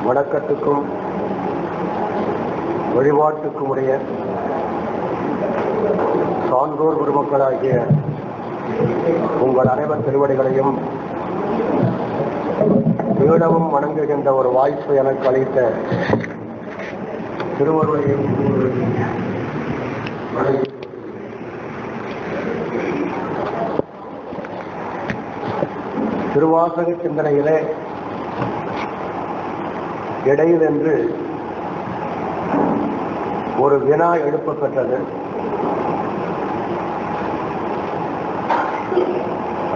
வணக்கத்துக்கும் வழிபாட்டுக்கும் உடைய சான்றோர் பெருமக்களாகிய உங்கள் அனைவர் திருவடிகளையும் மீளவும் வணங்குகின்ற ஒரு வாய்ப்பு எனக்கு அளித்த திருவருளையும் திருவாசக சிந்தனையிலே இடையில் என்று ஒரு வினா எழுப்பப்பெற்றது.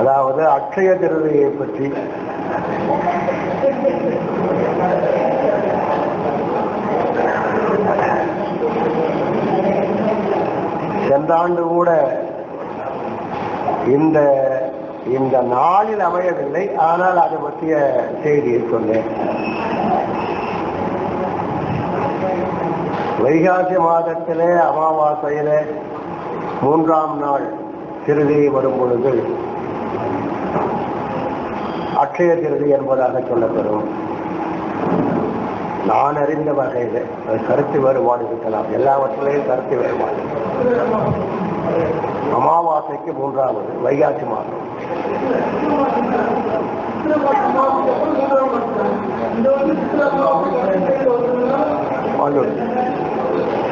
அதாவது அட்சய திருதியை பற்றி. சென்ற ஆண்டு கூட இந்த நாளில் அமையவில்லை, ஆனால் அது பற்றிய செய்தியை சொன்னேன். வைகாசி மாதத்திலே அமாவாசையிலே 3ஆம் நாள் திருதி வரும் பொழுது அட்சய திருதி என்பதாக சொல்லப்படும். நான் அறிந்த வகையில் கருத்து வேறுபாடு இருக்கலாம், எல்லாவற்றிலேயும் கருத்து வேறுபாடு. அமாவாசைக்கு 3ஆவது வைகாசி மாதம்.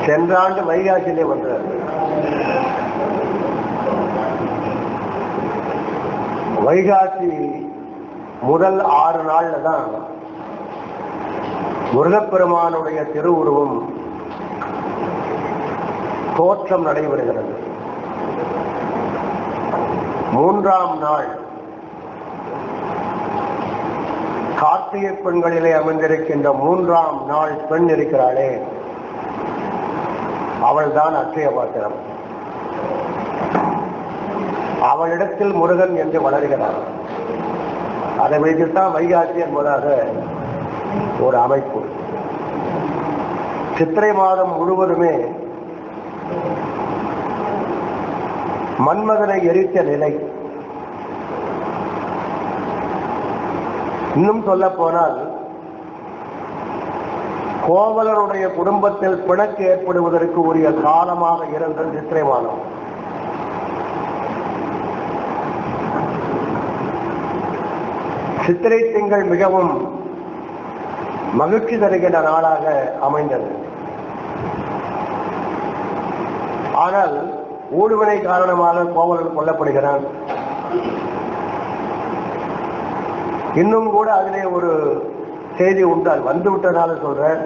சென்ற ஆண்டு வைகாசியிலே வந்தார். வைகாசி முதல் 6 நாள்ல தான் முருகப்பெருமானுடைய திருவுருவம் தோற்றம் நடைபெறுகிறது. 3ஆம் நாள் கார்த்திகை பெண்களிலே அமைந்திருக்கின்ற 3ஆம் நாள் பெண் இருக்கிறாளே, அவள்தான் அட்சய பாத்திரம். அவளிடத்தில் முருகன் என்று வளர்கிறார். அதை வைத்துத்தான் வைகாசி என்பதாக ஒரு அமைப்பு. சித்திரை மாதம் முழுவதுமே மன்மதனை எரித்த நிலை. இன்னும் சொல்ல போனால் கோவலனுடைய குடும்பத்தில் பிணக்கு ஏற்படுவதற்கு உரிய காலமாக இருந்தது சித்திரை மாதம். சித்திரை திங்கள் மிகவும் மகிழ்ச்சி தருகின்ற நாளாக அமைந்தது. ஆனால் ஊடுவினை காரணமாக கோவலன் கொல்லப்படுகிறான். இன்னும் கூட அதிலே ஒரு செய்தி உண்டு, அது வந்து விட்டதால சொல்றேன்.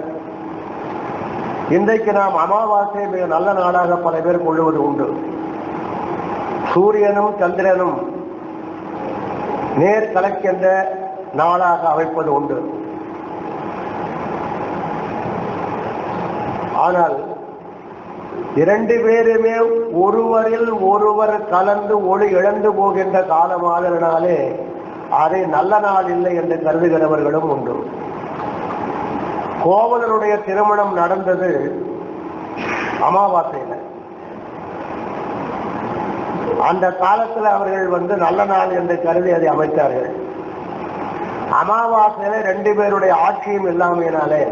இன்றைக்கு நாம் அமாவாசை மிக நல்ல நாளாக பல பேர் கொள்ளுவது உண்டு. சூரியனும் சந்திரனும் நேர் கலக்கின்ற நாளாக அமைப்பது உண்டு. ஆனால் 2 பேருமே ஒருவரில் ஒருவர் கலந்து ஒளி இழந்து போகின்ற காலமாதனாலே அதை நல்ல நாள் இல்லை என்று கருதுகிறவர்களும் உண்டு. கோவலனுடைய திருமணம் நடந்தது அமாவாசையில். அந்த காலத்தில் அவர்கள் நல்ல நாள் என்று கருதி அதை அமைத்தார்கள். அமாவாசையில 2 பேருடைய ஆட்சியும் இல்லாமையினாலே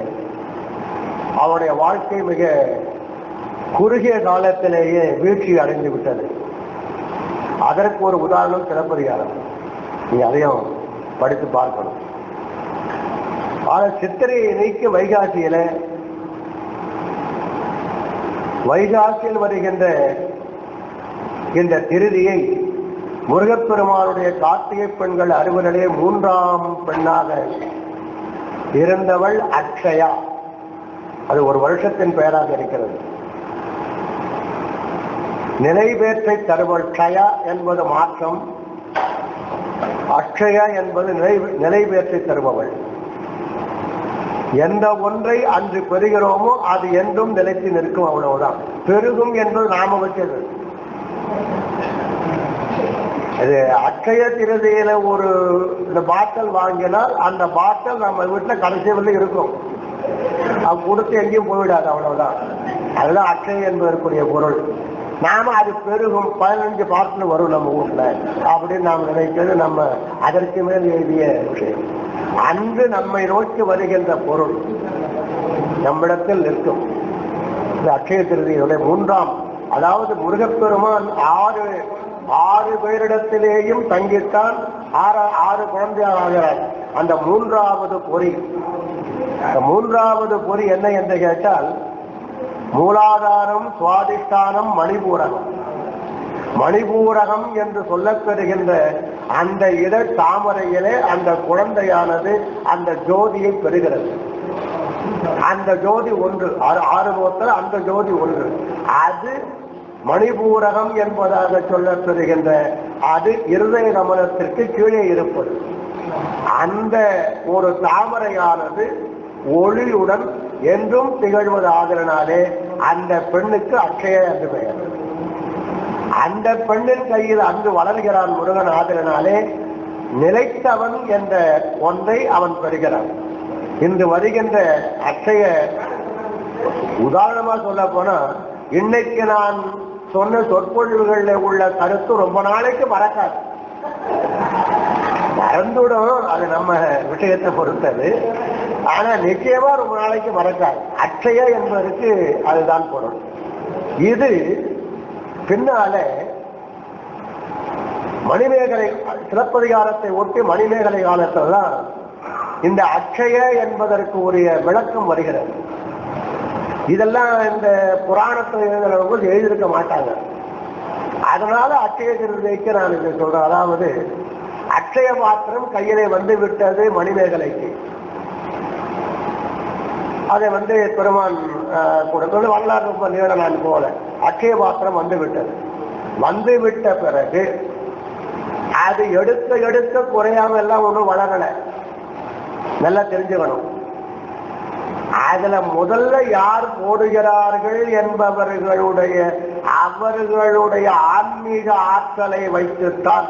அவருடைய வாழ்க்கை மிக குறுகிய காலத்திலேயே வீழ்ச்சி அடைந்து விட்டது. அதற்கு ஒரு உதாரணம் சிலப்பதிகாரம். நீ அதையும் படித்து பார்க்கணும். ஆனால் சித்திரையை நீக்கி வைகாசியில் வருகின்ற இந்த திருதியை முருகப்பெருமானுடைய கார்த்திகை பெண்கள் 60 3ஆம் பெண்ணாக இருந்தவள் அக்ஷயா. அது ஒரு வருஷத்தின் பெயராக இருக்கிறது. நிலைபேற்றை தருவள். க்ஷயா என்பது மாற்றம், அக்ஷயா என்பது நிலைபேற்றை தருபவள். எந்த ஒன்றை அன்று பெறுகிறோமோ அது என்றும் நிலைத்து நிற்கும், அவ்வளவுதான். பெருகும் என்பது நாம வச்சது. இது அட்சய திருதியில இந்த பாட்டல் வாங்கினால் அந்த பாட்டல் நம்ம வீட்டுல கடைசி வரல இருக்கும். அது கொடுத்து எங்கேயும் போய்விடாது, அவ்வளவுதான். அதுதான் அட்சய என்பதற்குரிய பொருள். நாம அது பெருகும் 15 பாட்டுல வரும் நம்ம ஊர்ல அப்படின்னு நாம் நினைக்கிறது நம்ம அதற்கு மேல் எழுதிய விஷயம். அன்று நம்மை நோக்கி வருகின்ற பொருள் நம்மிடத்தில் நிற்கும். இந்த அட்சய திருதியுடைய 3ஆம், அதாவது முருகப்பெருமான் ஆறு பேரிடத்திலேயும் தங்கித்தான் 6 குழந்தையாக ஆகிறார். அந்த 3வது பொறி, அந்த 3வது பொறி என்ன என்று கேட்டால் மூலாதாரம், சுவாதிஷ்டானம், மணிபூரகம். மணிபூரகம் என்று சொல்லப்பெறுகின்ற அந்த இடர் தாமரையிலே அந்த குழந்தையானது அந்த ஜோதியை பெறுகிறது. அந்த ஜோதி ஒன்று, 6 முகத்தில் அந்த ஜோதி ஒன்று. அது மணிபூரகம் என்பதாக சொல்லப்பெறுகின்ற அது இருதய கமலத்திற்கு கீழே இருப்பது. அந்த ஒரு தாமரையானது ஒளியுடன் என்றும் திகழ்வது ஆதரனாலே அந்த பெண்ணுக்கு அட்சய என்று பெயர். அந்த பெண்ணின் கையில் அங்கு வளர்கிறான் முருகன் ஆதரனாலே நிலைத்தவன் என்ற ஒன்றை அவன் பெறுகிறான். இன்று வருகின்ற அட்சய, உதாரணமா சொல்ல போனா இன்னைக்கு நான் சொன்ன சொற்பொழிவுகளில் உள்ள கருத்து ரொம்ப நாளைக்கு மறக்காது, மறந்துடும். அது நம்ம விஷயத்தை பொறுத்தது. ஆனா நிச்சயமா ரொம்ப நாளைக்கு மறக்காது. அட்சய என்பதற்கு அதுதான் பொருள். இது பின்னால மணிமேகலை சிலப்பதிகாரத்தை ஒட்டி மணிமேகலை காலத்தில் தான் இந்த அட்சய என்பதற்கு உரிய விளக்கம் வருகிறது. இதெல்லாம் இந்த புராணத்தை எழுதுறவங்க எழுதியிருக்க மாட்டாங்க. அதனால அட்சய திருதிக்கு நான் இதை சொல்றேன். அதாவது அட்சய பாத்திரம் கையிலே வந்து விட்டது மணிமேகலைக்கு. அதை பெருமான் கொடுத்தது வரலாறு ரொம்ப நீள நான் போல. அட்சய பாத்திரம் வந்து விட்டது. வந்து விட்ட பிறகு அது எடுக்க குறையாம எல்லாம் ஒன்றும் வளரல. நல்லா தெரிஞ்சுக்கணும். அதுல முதல்ல யார் போடுகிறார்கள் அவர்களுடைய ஆன்மீக ஆற்றலை வைத்துத்தான்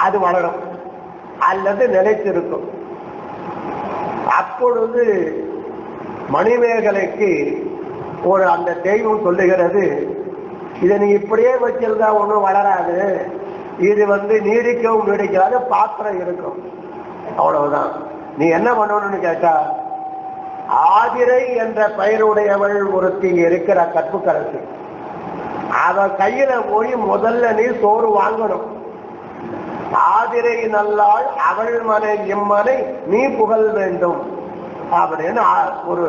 அது வளரும் அல்லது நிலைத்திருக்கும். அப்பொழுது மணிமேகலைக்கு ஒரு அந்த தெய்வம் சொல்லுகிறது, இதை நீ இப்படியே வச்சிருந்தா ஒன்றும் வளராது, இது நீடிக்கவும் நீடிக்காது, பாத்திரம் இருக்கும், அவ்வளவுதான். நீ என்ன பண்ணணும்னு கேட்டா, ஆதிரை என்ற பெயருடையவள் ஒருத்தி இருக்கிற கற்புக்கரசி, அவ கையில போய் முதல்ல நீ சோறு வாங்கணும். ஆதிரை நல்லாள் அவள் மனை இம்மனை நீ புகழ் வேண்டும் அப்படின்னு ஒரு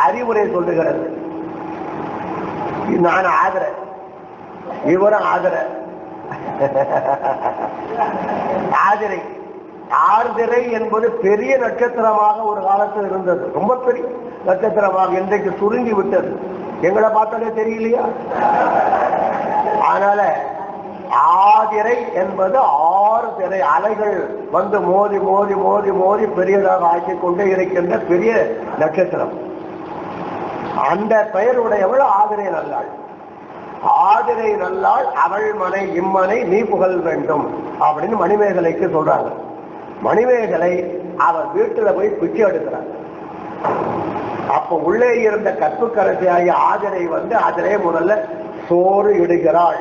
அறிவுரை சொல்லுகிறது. நான் ஆதர, இவரும் ஆதர. ஆதிரை, ஆர்திரை என்பது பெரிய நட்சத்திரமாக ஒரு காலத்தில் இருந்தது. ரொம்ப பெரிய நட்சத்திரமாக இன்றைக்கு சுருங்கி விட்டது. எங்களை பார்த்தாலே தெரியலையா? அதனால ஆதிரை என்பது 6 திரை அலைகள் மோதி மோதி மோதி மோதி பெரியதாக ஆக்கிக் கொண்டே இருக்கின்ற பெரிய நட்சத்திரம். அந்த பெயருடையவள் ஆதிரை நல்லாள். ஆதிரை நல்லாள் அவள் மனை இம்மனை நீ புகழ் வேண்டும் அப்படின்னு மணிமேகலைக்கு சொல்றாங்க. மணிமேகலை அவர் வீட்டுல போய் பிச்சை எடுக்கிறார். அப்ப உள்ளே இருந்த கற்புக்கரசியாகிய ஆதிரை அதிலே முதல்ல சோறு இடுகிறாள்.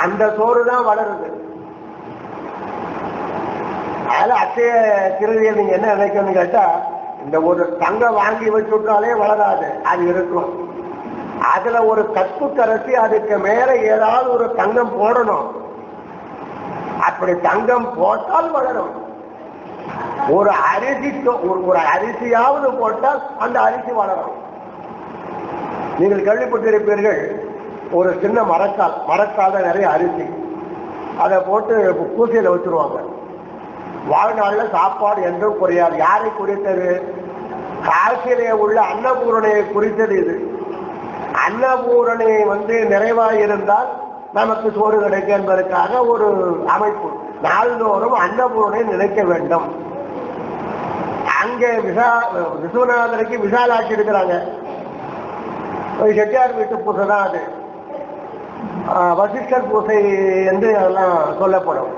அந்த சோறு தான் வளருது. அதுல அட்சய திருதியை நீங்க என்ன நினைக்கணும்னு கேட்டா, இந்த ஒரு தங்கம் வாங்கி வச்சுட்டாலே வளராது, அது இருக்கும். அதுல ஒரு கற்புக்கரசி அதுக்கு மேல ஏதாவது ஒரு தங்கம் போடணும். அப்படி தங்கம் போட்டால் வளரும். ஒரு அரிசியாவது போட்டால் அந்த அரிசி வளரும். நீங்கள் கேள்விப்பட்டிருப்பீர்கள், ஒரு சின்ன மரக்கால் நிறைய அரிசி அதை போட்டு பூசையில வச்சிருவாங்க. வாழ்நாள்ல சாப்பாடு என்றும் குறையாது. யாரை குறித்தது? காசிலே உள்ள அன்னபூரணையை குறித்தது இது. அன்னபூரணை நிறைவாயிருந்தால் நமக்கு சோறு கிடைக்கும் என்பதற்காக ஒரு அமைப்பு. நாள்தோறும் அன்னபூரணை நினைக்க வேண்டும். அங்கே விஸ்வநாதருக்கு விசாலாட்சி இருக்கிறாங்க. செட்டியார் வீட்டு பூசை தான் அது. வசிஷ்டர் பூசை என்று அதெல்லாம் சொல்லப்படும்.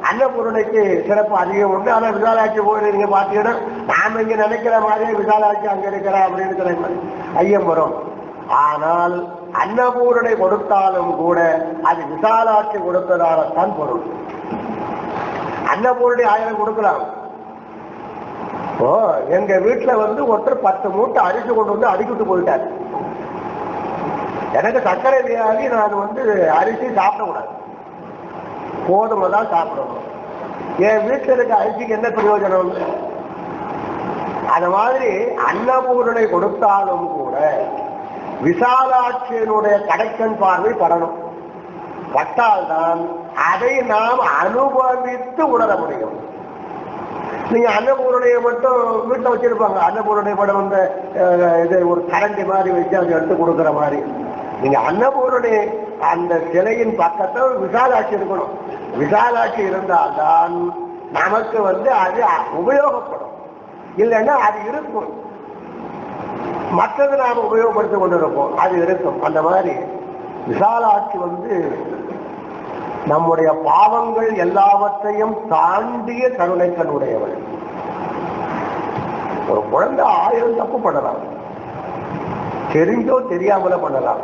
அன்னபூரணைக்கு சிறப்பு அதிகம் உண்டு. ஆனால் விசாலாட்சி கோயில் நீங்க பார்த்தீங்கன்னா நாம இங்க நினைக்கிற மாதிரியே விசாலாட்சி அங்க இருக்கிறா அப்படின்னு ஐயம் வரும். ஆனால் அன்னபூரணை கொடுத்தாலும் கூட அது விசாலாட்சி கொடுத்ததாகத்தான் பொருள். அன்னபூரணி 1000 கொடுக்கலாம். எங்க வீட்டுல ஒருத்தர் 10 மூட்டை அரிசி கொண்டு வந்து அடுக்கிட்டு போயிட்டார். எனக்கு சர்க்கரை வியாதி, நான் அரிசி சாப்பிடக்கூடாது, கோதுமை தான் சாப்பிடணும். என் வீட்டில் இருக்க அரிசிக்கு என்ன பிரயோஜனம்? அது மாதிரி அன்னபூரணை கொடுத்தாலும் கூட விசாலாட்சியினுடைய கடைக்கண் பார்வை படணும். பட்டால்தான் அதை நாம் அனுபவித்து உணர முடியும். நீங்க அன்னபூரணையை மட்டும் வீட்டில் வச்சிருப்பாங்க. அன்னபூரணை படம் இது ஒரு கரண்டி மாதிரி வச்சு அதை எடுத்து கொடுக்குற மாதிரி. நீங்க அன்னபூரணை அந்த சிலையின் பக்கத்தில் விசாலாட்சி இருக்கணும். விசாலாட்சி இருந்தால்தான் நமக்கு அது உபயோகப்படும். இல்லைன்னா அது இருக்கும், மற்றது நாம் உபயோகப்படுத்தி கொண்டிருப்போம், அது இருக்கும். அந்த மாதிரி விசாலாட்சி நம்முடைய பாவங்கள் எல்லாவற்றையும் தாண்டிய கருணைக்கண் உடையவள். ஒரு குழந்தை 1000 தப்பு பண்ணலாம், தெரிஞ்சோ தெரியாமல பண்ணலாம்.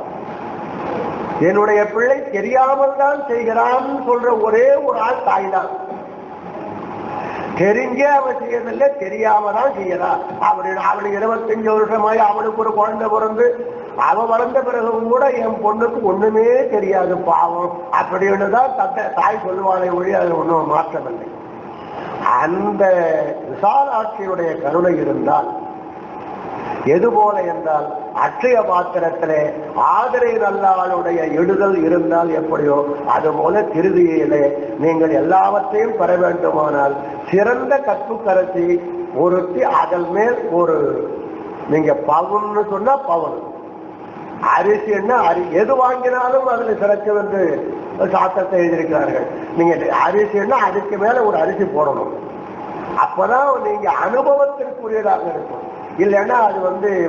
என்னுடைய பிள்ளை தெரியாமல் தான் செய்கிறான் சொல்ற ஒரே ஒரு ஆள் தாய் தான். தெரிஞ்சே அவன் செய்யறதில்லை, தெரியாம தான் செய்யறான். அவனுக்கு 25 வருஷமாய் அவனுக்கு ஒரு குழந்தை பிறந்து அவன் வளர்ந்த பிறகும் கூட என் பொண்ணுக்கு ஒண்ணுமே தெரியாது பாவம் அப்படின்னு தான் தாய் சொல்லுவாளை ஒழி, அது ஒன்றும் மாற்றமில்லை. அந்த விசாலாட்சியுடைய கருணை இருந்தால் எது போல என்றால், அட்சய பாத்திரத்திலே ஆதரை நல்லாளுடைய எடுதல் இருந்தால் எப்படியோ அதுபோல திருதியிலே நீங்கள் எல்லாவற்றையும் பெற வேண்டுமானால் சிறந்த கற்புக்கரசி ஒருத்தி, அதன் மேல் ஒரு நீங்க பவுன்னு சொன்னா பவுன், அரிசி என்ன எது வாங்கினாலும் அதுல சிறக்கு என்று சாத்திரத்தை எழுதியிருக்கிறார்கள். நீங்க அரிசி என்ன அதுக்கு மேல ஒரு அரிசி போடணும், அப்பதான் நீங்க அனுபவத்திற்குரியதாக இருக்கும். இல்லைன்னா அது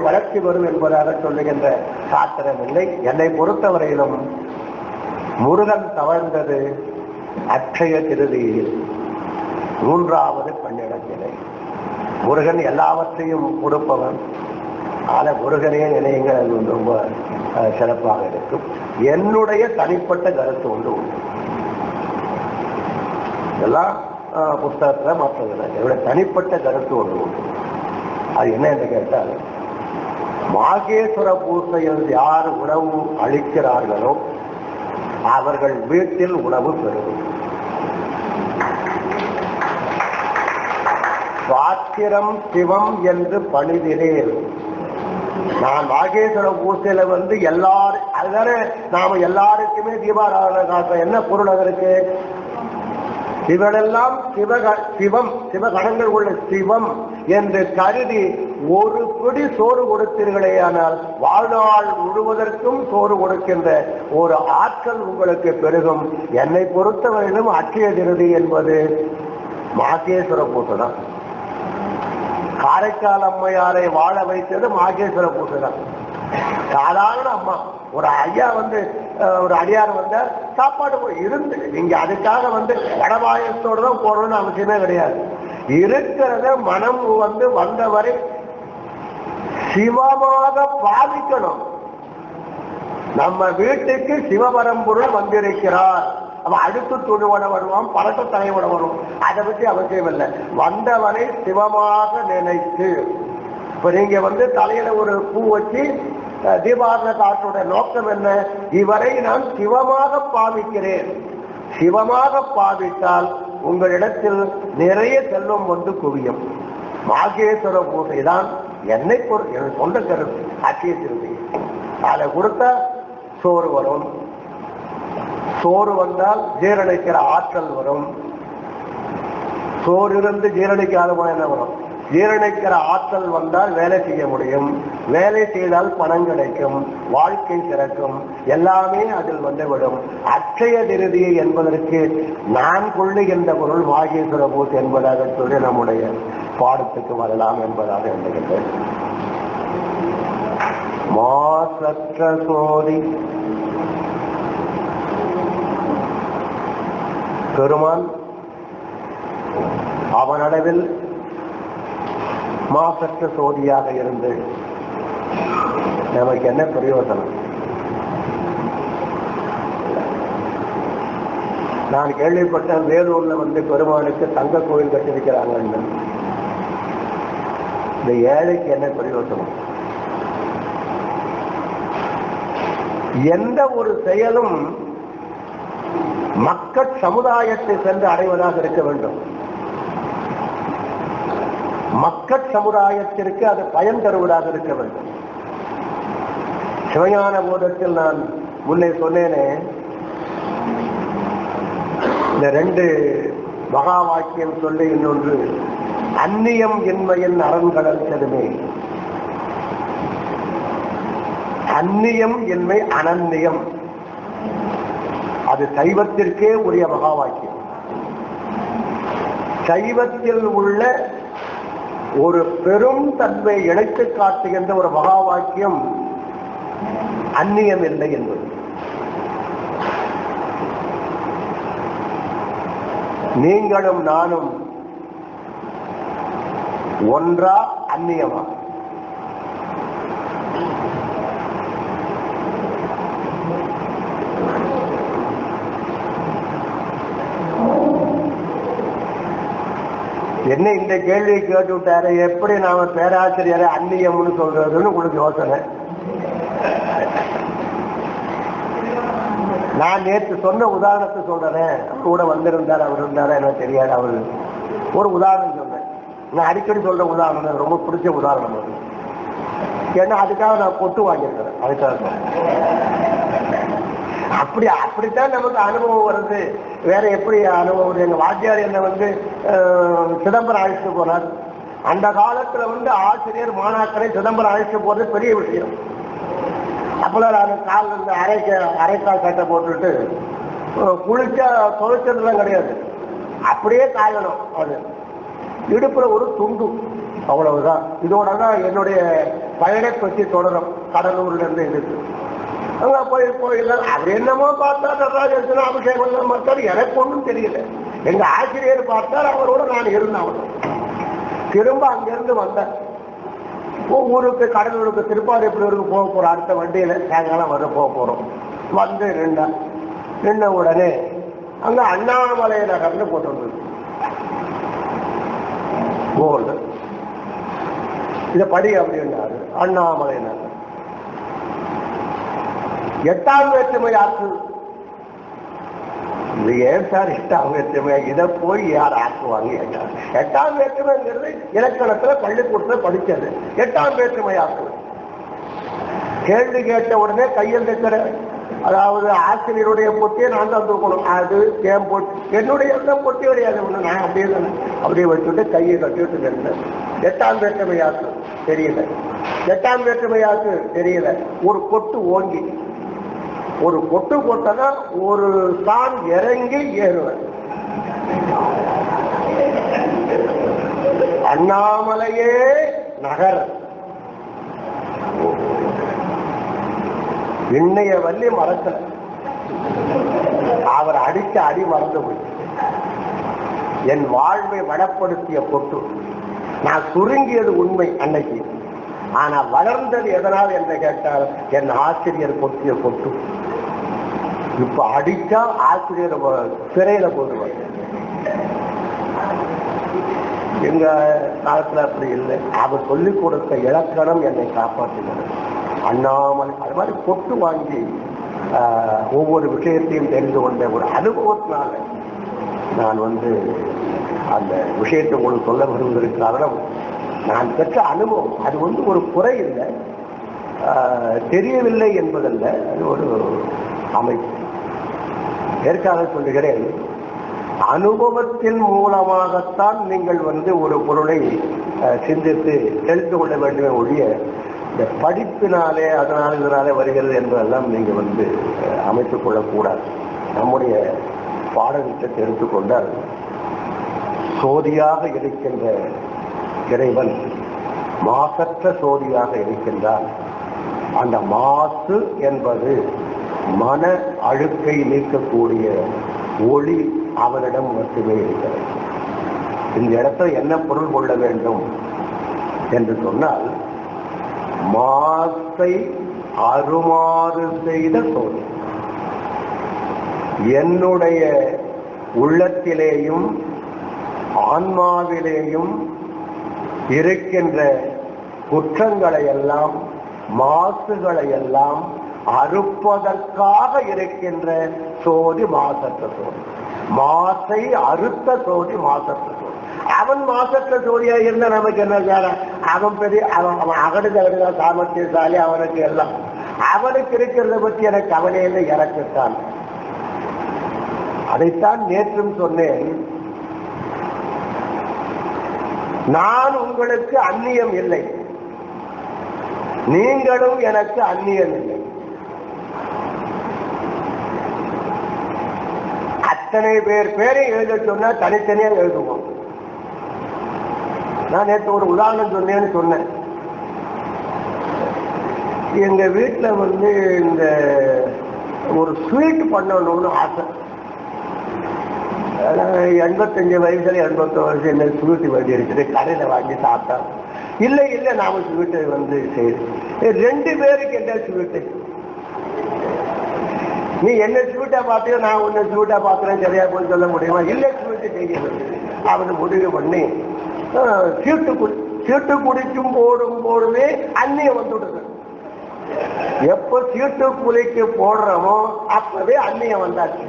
வளர்ச்சி வரும் என்பதாக சொல்லுகின்ற சாத்திரம் இல்லை. என்னை பொறுத்தவரையிலும் முருகன் தவழ்ந்தது அட்சய திருதியில் 3வது பன்னிடத்திலே. முருகன் எல்லாவற்றையும் கொடுப்பவன். ஆனா முருகனே நினையுங்கள், அது ரொம்ப சிறப்பாக இருக்கும். என்னுடைய தனிப்பட்ட கருத்து உண்டு. இதெல்லாம் புஸ்தகத்துல மற்றதுல என்னுடைய தனிப்பட்ட கருத்து ஒன்று உண்டு. அது என்ன என்று கேட்டால், மாகேஸ்வர பூசையில் யார் உணவு அளிக்கிறார்களோ அவர்கள் வீட்டில் உணவு பெறும். சாத்திரம் சிவம் என்று பணிதிரேன். நான் மாகேஸ்வர பூசையில எல்லாரும், அதுதானே நாம எல்லாருக்குமே தீபாராதனை காட்டுற என்ன பொருள் அதற்கு? இவனெல்லாம் சிவம் சிவகணங்கள் உள்ள சிவம் என்று கருதி ஒரு பிடி சோறு கொடுத்தீர்களே, ஆனால் வாழ்நாள் முழுவதற்கும் சோறு கொடுக்கின்ற ஒரு ஆற்றல் உங்களுக்கு பெருகும். என்னை பொறுத்தவரையிலும் அட்சய திருதி என்பது மாகேஸ்வர பூசை தான். காரைக்கால் அம்மையாரை வாழ வைத்தது மாகேஸ்வர பூசை தான். சாதாரண அம்மா, ஒரு ஐயா ஒரு அடியார் சாப்பாடு இருந்து, நீங்க அதுக்காக வடபாயத்தோடு தான் போடணும்னு அவசியமே கிடையாது. இருக்கிறத மனம் வந்தவரை சிவமாக பாவிக்கணும். நம்ம வீட்டுக்கு சிவபரம்பொருள் வந்திருக்கிறார், அவன் அடுத்து துணுவன வருவான், பழக்க தலைவன வரும், அதை பற்றி அவசியம் இல்லை. வந்தவனை சிவமாக நினைத்து, இப்ப நீங்க தலையில ஒரு பூ வச்சு தீபாரண காற்றுடைய நோக்கம் என்ன? இவரை நான் சிவமாக பாவிக்கிறேன். சிவமாக பாவித்தால் உங்களிடத்தில் நிறைய செல்வம் குவியும். மாகேஸ்வர பூசை தான் என்னை சொந்த கருத்து. அட்சய திருதி அதை கொடுத்தா சோறு வரும். சோறு வந்தால் ஜீரணிக்கிற ஆற்றல் வரும். சோறு இருந்து ஜீரணிக்காத போன என்ன வரும்? ஜீரணிக்கிற ஆற்றல் வந்தால் வேலை செய்ய முடியும். வேலை செய்தால் பணம் கிடைக்கும், வாழ்க்கை சிறக்கும், எல்லாமே அதில் வந்துவிடும். அட்சய திருதி என்பதற்கு நான் கொள்ளுகின்ற பொருள் மாகேஸ்வர பூசை என்பதாக சொல்லி நம்முடைய பாடத்துக்கு வரலாம் என்பதாக எண்ணுகின்றேன். மாசற்ற சோதி பெருமான் அவனளவில் மாசற்ற சோதியாக இருந்து நமக்கு என்ன பிரயோசனம்? நான் கேள்விப்பட்ட வேலூர்ல பெருமானுக்கு தங்க கோயில் கட்டிருக்கிறாங்க. இந்த ஏழைக்கு என்ன பிரயோசனம்? எந்த ஒரு செயலும் மக்கள் சமுதாயத்தை சென்று அடைவதாக இருக்க வேண்டும். மக்கள் சமுதாயத்திற்கு அது பயன் தருவதாக இருக்க வேண்டும். சிவஞான போதத்தில் நான் முன்னே சொன்னேனே, இந்த 2 மகா வாக்கியம் சொல்லி இன்னொன்று அந்நியம் இன்மையின் அரண்கடல் செதுமே. அந்நியம் இன்மை அனன்னியம், அது சைவத்திற்கே உரிய மகா வாக்கியம். சைவத்தில் உள்ள ஒரு பெரும் தன்மை இணைத்து காட்டுகின்ற ஒரு மகா வாக்கியம் அந்நியம் இல்லை என்பது. நீங்களும் நானும் ஒன்றா அந்நியமா? என்ன இந்த கேள்வியை கேட்டு விட்டாரு, எப்படி நாம பேராசிரியரை அந்நியம்னு சொல்றதுன்னு உங்களுக்கு யோசனை. நான் நேற்று சொன்ன உதாரணத்தை சொல்றேன். கூட வந்திருந்தார், அவர் இருந்தாரா எனக்கு தெரியாது. அவர் ஒரு உதாரணம் சொன்னேன். நான் அடிக்கடி சொல்ற உதாரணம், ரொம்ப பிடிச்ச உதாரணம் அது. ஏன்னா அதுக்காக நான் பொட்டு வாங்கியிருக்கிறேன். அதுக்காக அப்படித்தான் நமக்கு அனுபவம் வருது. வேற எப்படி அனுபவம் வருது? எங்க வாத்தியார் என்ன சிதம்பரம் அழைச்சிட்டு போனார். அந்த காலத்துல ஆசிரியர் மாணாக்கரை சிதம்பரம் அழைச்சிட்டு போறது பெரிய விஷயம். அப்பெல்லாம் நான் கால் அரைக்கால் சட்டை போட்டுட்டு குளிச்சா துவைச்சதுலாம் கிடையாது, அப்படியே காயணும். அது இடுப்புல ஒரு துண்டு, அவ்வளவுதான். இதோட தான் என்னுடைய பயணை பற்றி தொடரும். கடலூர்ல இருந்து இருக்கு. அங்க கோயில் அவர் என்னமோ பார்த்தா நடராஜன் அபிஷேகம் பார்த்தாரு, எனக்கு ஒன்றும் தெரியல. எங்க ஆசிரியர் பார்த்தார், அவரோட நான் இருந்தேன். திரும்ப அங்கிருந்து வந்தேன். ஊருக்கு கடலூருக்கு திருப்பாதிப்புலூருக்கு போக போறோம். அடுத்த வண்டியில சாயங்காலம் போக போறோம். நின்ன உடனே அங்க அண்ணாமலை நகர்னு போட்டு போர்டு, இத படி அப்படின்னாரு. அண்ணாமலை நகர் 8ஆம் வேற்றுமை ஆக்கு. இது ஏன் சார் 8ஆம் வேற்றுமை? இதை போய் யார் ஆக்குவாங்க? 8ஆம் வேற்றுமைங்கிறது இலக்கணத்துல பள்ளிக்கூடத்துல படிச்சது. 8ஆம் வேற்றுமை ஆக்கு. கேள்வி கேட்ட உடனே கையில் இருக்கிற, அதாவது ஆசிரியருடைய பொட்டியை நான் தான் தூக்கணும். அது ஏன் பொட்டி? என்னுடைய பொட்டி கிடையாது. நான் அப்படியே வச்சுட்டு கையை கட்டிவிட்டு இருந்தேன். 8ஆம் வேற்றுமையாக்கு தெரியல. 8ஆம் வேற்றுமையாக்கு தெரியல. ஒரு கொட்டு ஓங்கி ஒரு கொட்டு போட்டனா ஒரு தான் இறங்கி ஏறுவேன். அண்ணாமலையே நகர். இன்னைய வள்ளி மறக்கல. அவர் அடிச்ச அடி மறந்து போய் என் வாழ்வை வளப்படுத்திய கொட்டு. நான் சுருங்கியது உண்மை அன்னைக்கு. ஆனா வளர்ந்தது எதனால் என்று கேட்டால் என் ஆசிரியர் கொட்டிய கொட்டு. இப்ப அடிச்சா ஆசிரியர் சிறையில போடுவார். எங்க காலத்துல அப்படி இல்லை. அவர் சொல்லிக் கொடுத்த இலக்கணம் என்னை காப்பாற்றினது. அண்ணாமலை அது மாதிரி கொட்டு வாங்கி ஒவ்வொரு விஷயத்தையும் தெரிந்து கொண்ட ஒரு அனுபவத்தினால நான் அந்த விஷயத்தை உங்களுக்கு சொல்ல வருவதற்கு காரணம் நான் பெற்ற அனுபவம். அது ஒரு குறை இல்லை, தெரியவில்லை என்பதல்ல, அது ஒரு அமைப்பு. ஏற்காக சொல்லுகிறேன், அனுபவத்தின் மூலமாகத்தான் நீங்கள் ஒரு பொருளை சிந்தித்து தெரிந்து கொள்ள வேண்டுமே ஒழிய இந்த படிப்பினாலே இதனாலே வருகிறது என்பதெல்லாம் நீங்கள் அமைத்துக் கொள்ளக்கூடாது. நம்முடைய பாடத்திட்டத்தை எடுத்துக்கொண்டால் சோதியாக இருக்கின்ற இறைவன் மாசற்ற சோதியாக இருக்கின்றான். அந்த மாசு என்பது மன அழுக்கை நீக்கக்கூடிய ஒளி அவனிடம் மட்டுமே இருக்கிறது. இந்த இடத்துல என்ன பொருள் கொள்ள வேண்டும் என்று சொன்னால், மாசை அருமாறு செய்த சோதி. என்னுடைய உள்ளத்திலேயும் ஆன்மாவிலேயும் இருக்கின்ற குற்றங்களை எல்லாம் மாசுகளை எல்லாம் அறுப்பதற்காக இருக்கின்ற சோதி மாசற்ற சோதி. மாசை அறுத்த சோதி மாசற்ற சோதி. அவன் மாசற்ற சோதியா இருந்தா நமக்கு என்ன வேலை? அவன் பெரிய அவன் அகடுதா சாமர்த்தியசாலி, அவனுக்கு எல்லாம் அவனுக்கு இருக்கிறத பற்றி எனக்கு கவலையில இறக்கத்தான். அதைத்தான் நேற்றும் சொன்னேன். நான் உங்களுக்கு அந்நியம் இல்லை, நீங்களும் எனக்கு அந்நியம் இல்லை. அத்தனை பேரை எழுத சொன்னா தனித்தனியா எழுதுவோம். நான் நேற்று ஒரு உதாரணம் சொன்னேன்னு சொன்னேன். எங்க வீட்டுல இந்த ஒரு ஸ்வீட் பண்ணணும்னு ஆசை. 85 வயசுல 81 வயசு என்ன ஸ்வீட் வேண்டி இருக்குது, கடையில வாங்கி சாப்பிட்டா. இல்லை இல்லை, நாம ஸ்வீட்டை செய்யுது. 2 பேருக்கு என்ன ஸ்வீட்டு? நீ என்ன ஸ்வீட்டா பார்த்தியோ, நான் உன்ன ஸ்வீட்டா பார்க்கிறேன், சரியா போய் சொல்ல முடியுமா? இல்லை, ஸ்வீட்டு செய்யறது. அவனை முடிவு பண்ணி சீட்டு குடிக்கும் போடும்போதுமே அந்நியம் வந்துடுது. எப்ப சீட்டு குளிக்கு போடுறோமோ அப்பவே அந்நியம் வந்தாச்சு.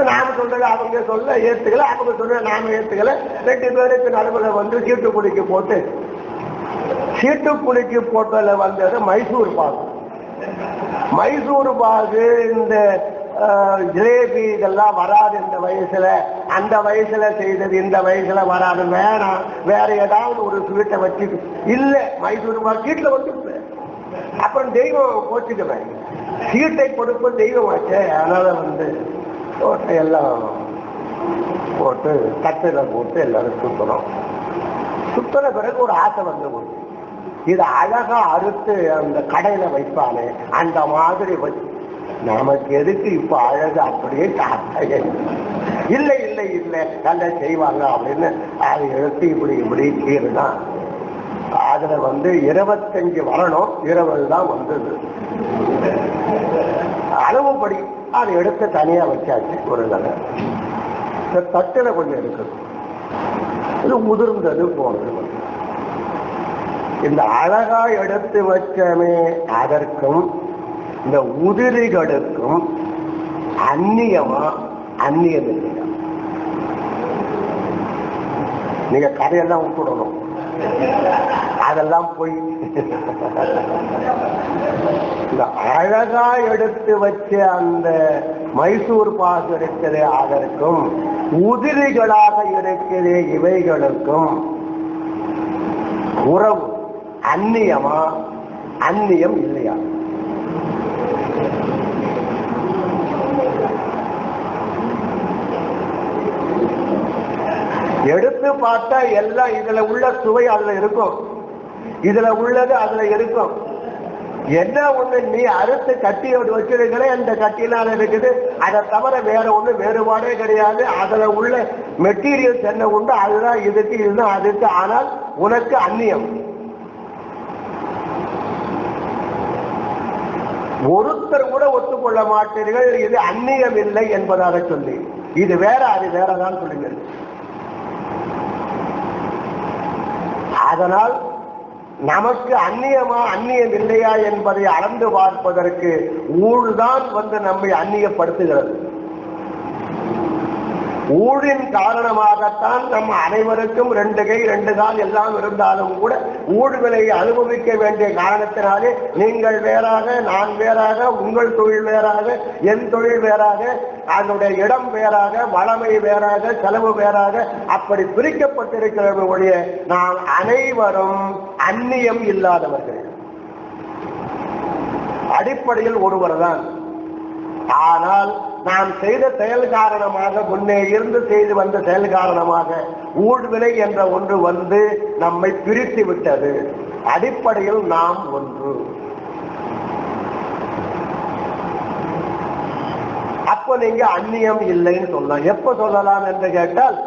நாம சொல்றது அவங்க சொல்ல ஏத்துக்கல, அவங்க சொல்ற நாம ஏத்துக்கல. 2 பேருக்கு நடுவில் சீட்டு குளிக்கு போட்டு, சீட்டு குளிக்கு போட்டல வந்தது மைசூர் பாகு. மைசூர் பாகு இந்த ஜிலேபி இதெல்லாம் வராது இந்த வயசுல. அந்த வயசுல செய்தது இந்த வயசுல வராது, வேணாம், வேற ஏதாவது ஒரு ஸ்வீட்டை வச்சு. இல்ல, மைசூர் பாகு சீட்டுல வந்து அப்புறம் தெய்வம் போச்சுக்குவேன். சீட்டை கொடுப்ப தெய்வம் ஆச்சே. அதனால எல்லாம் போட்டு தட்டுல போட்டு எல்லாரும் சுத்தணும். சுத்தன பிறகு ஒரு ஆசை வந்து போச்சு, இதை அழகா அறுத்து அந்த கடையில வைப்பானே அந்த மாதிரி வச்சு நமக்கு எதுக்கு இப்ப அழகு அப்படியே காட்ட. இல்லை இல்லை இல்லை, நல்லா செய்வாங்க அப்படின்னு அதை எடுத்து இப்படி கீறுனா அதுல 25 வரணும், 20 தான் வந்தது. அளவுப்படி அதை எடுத்து தனியா வச்சாச்சு. ஒரு தட்டுல கொஞ்சம் இருக்குது, இது உதிர்ந்தது போனது. இந்த அழகா எடுத்து வச்சமே அதற்கும் இந்த உதிரிகளுக்கும் அந்நியமா அந்நியம் இல்லையா? நீங்க கதையெல்லாம் விட்டுடணும், அதெல்லாம் போய் இந்த அழகா எடுத்து வச்ச அந்த மைசூர் பாகு இருக்கிறது அதற்கும் உதிரிகளாக இருக்கிற இவைகளுக்கும் உறவு அந்நியமா அந்நியம் இல்லையா? எடுத்து பார்த்தா எல்லாம் இதுல உள்ள சுவை அதுல இருக்கும், இதுல உள்ளது அதுல இருக்கும். என்ன ஒண்ணு, நீ அறுத்து கட்டி வச்சிருக்கிற அந்த கட்டியினால இருக்குது, அதை தவிர வேற ஒண்ணு வேறுபாடே கிடையாது. அதுல உள்ள மெட்டீரியல்ஸ் என்ன உண்டு, அதுதான் இதுக்கு, இதுதான் அதுக்கு. ஆனால் உனக்கு அந்நியம். ஒருத்தர் கூட ஒத்துக்கொள்ள மாட்டீர்கள் இது அந்நியம் இல்லை என்பதாக சொல்லி. இது வேற அது வேறதான் சொல்லுங்க. அதனால் நமக்கு அந்நியமா அந்நியம் இல்லையா என்பதை அளந்து பார்ப்பதற்கு ஊழ்தான் நம்மை அந்நியப்படுத்துகிறது. ஊழின் காரணமாகத்தான் நம்ம அனைவருக்கும் 2 கை 2 கால் எல்லாம் இருந்தாலும் கூட ஊழ்களை அனுபவிக்க வேண்டிய காரணத்தினாலே நீங்கள் வேறாக, நான் வேறாக, உங்கள் தொழில் வேறாக, என் தொழில் வேறாக, அதனுடைய இடம் வேறாக, வளமை வேறாக, செலவு வேறாக, அப்படி பிரிக்கப்பட்டிருக்கிறது ஒழிய நாம் அனைவரும் அந்நியம் இல்லாதவர்கள். அடிப்படையில் ஒருவர் தான். ஆனால் நாம் செய்த செயல் காரணமாக, முன்னே இருந்து செய்து வந்த செயல் காரணமாக ஊழ்வினை என்ற ஒன்று நம்மை பிரித்து விட்டது. அடிப்படையில் நாம் ஒன்று. அப்ப நீங்க அந்நியம் இல்லைன்னு சொல்லலாம். எப்ப சொல்லலாம் என்று கேட்டால்,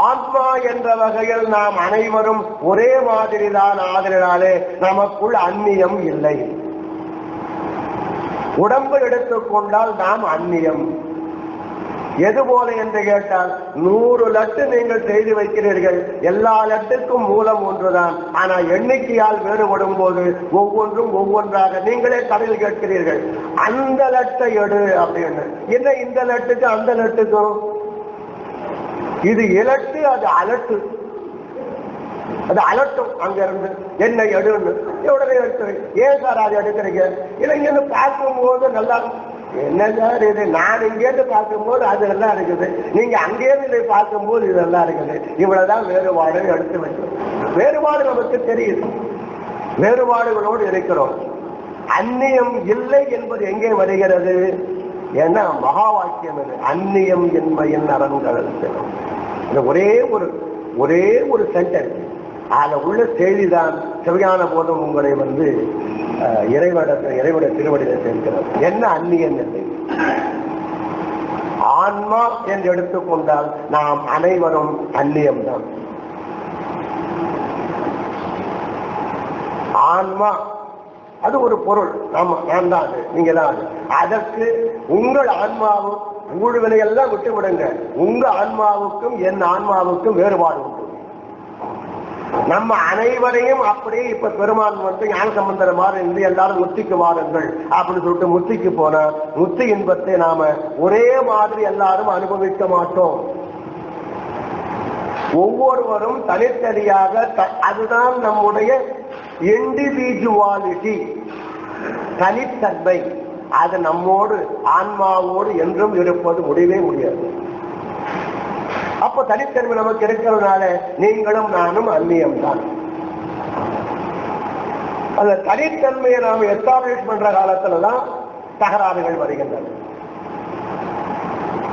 ஆத்மா என்ற வகையில் நாம் அனைவரும் ஒரே மாதிரி தான். ஆதலினாலே நமக்குள் அந்நியம் இல்லை. உடம்பு எடுத்துக்கொண்டால் நாம் அந்நியம். எது போல என்று கேட்டால் 100 லட்டு நீங்கள் செய்து வைக்கிறீர்கள், எல்லா லட்டுக்கும் மூலம் ஒன்றுதான். ஆனால் எண்ணிக்கையால் வேறுபடும் போது ஒவ்வொன்றும் ஒவ்வொன்றாக நீங்களே கடையில் கேட்கிறீர்கள், அந்த லட்டை எடு அப்படின்னு. என்ன இந்த லட்டுக்கு அந்த லட்டுக்கும்? இது இலட்டு, அது அலட்டு. அது அலட்டும். அங்க இருந்து என்ன எடுன்னு உடனே எடுத்து, ஏன் சார் அது எடுக்கிறீங்க? இளைஞன்னு பார்க்கும் போது நல்லா, என்ன சார் இது, நான் இங்கேருந்து பார்க்கும்போது அது நல்லா இருக்குது, நீங்க அங்கேயிருந்து இதை பார்க்கும்போது இது நல்லா இருக்குது, இவ்வளவுதான் வேறுபாடு எடுத்து வைக்கிறோம். வேறுபாடு நமக்கு தெரியுது, வேறுபாடுகளோடு இருக்கிறோம். அந்நியம் இல்லை என்பது எங்கே வருகிறது? ஏன்னா மகா வாக்கியம் இது, அந்நியம் என்மையின் அறங்கள். ஒரே ஒரு சென்டென்ஸ், அதுல உள்ள செய்திதான் செவியான போதும் உங்களை இறைவட திருவடியில சேர்க்கிறது. என்ன அந்நியன் இல்லை? ஆன்மா என்று எடுத்துக்கொண்டால் நாம் அனைவரும் அந்நியம்தான். ஆன்மா அது ஒரு பொருள். ஆமா, நான் தான் அது, நீங்க தான் அது. அதற்கு உங்கள் ஆன்மாவும் ஊழ்வினை எல்லாம் விட்டு விடுங்க. உங்க ஆன்மாவுக்கும் என் ஆன்மாவுக்கும் வேறுபாடு உண்டு. நம்ம அனைவரையும் அப்படியே இப்ப பெருமான் ஞானசம்பந்தர் மாதிரி இருந்து எல்லாரும் முத்திக்கு வாருங்கள் அப்படின்னு சொல்லிட்டு முத்திக்கு போன முத்தி இன்பத்தை நாம ஒரே மாதிரி எல்லாரும் அனுபவிக்க மாட்டோம். ஒவ்வொருவரும் தனித்தனியாக, அதுதான் நம்முடைய இண்டிவிஜுவாலிட்டி, தனித்தன்மை. அது நம்மோடு ஆன்மாவோடு என்றும் இருப்பது முடியவே முடியாது. அப்ப தனித்தன்மை நமக்கு இருக்கிறதுனால நீங்களும் நானும் அந்நியம்தான். அந்த தனித்தன்மையை நாம எஸ்டாப்ளிஷ் பண்ற காலத்துலதான் தகராறுகள் வருகின்றன.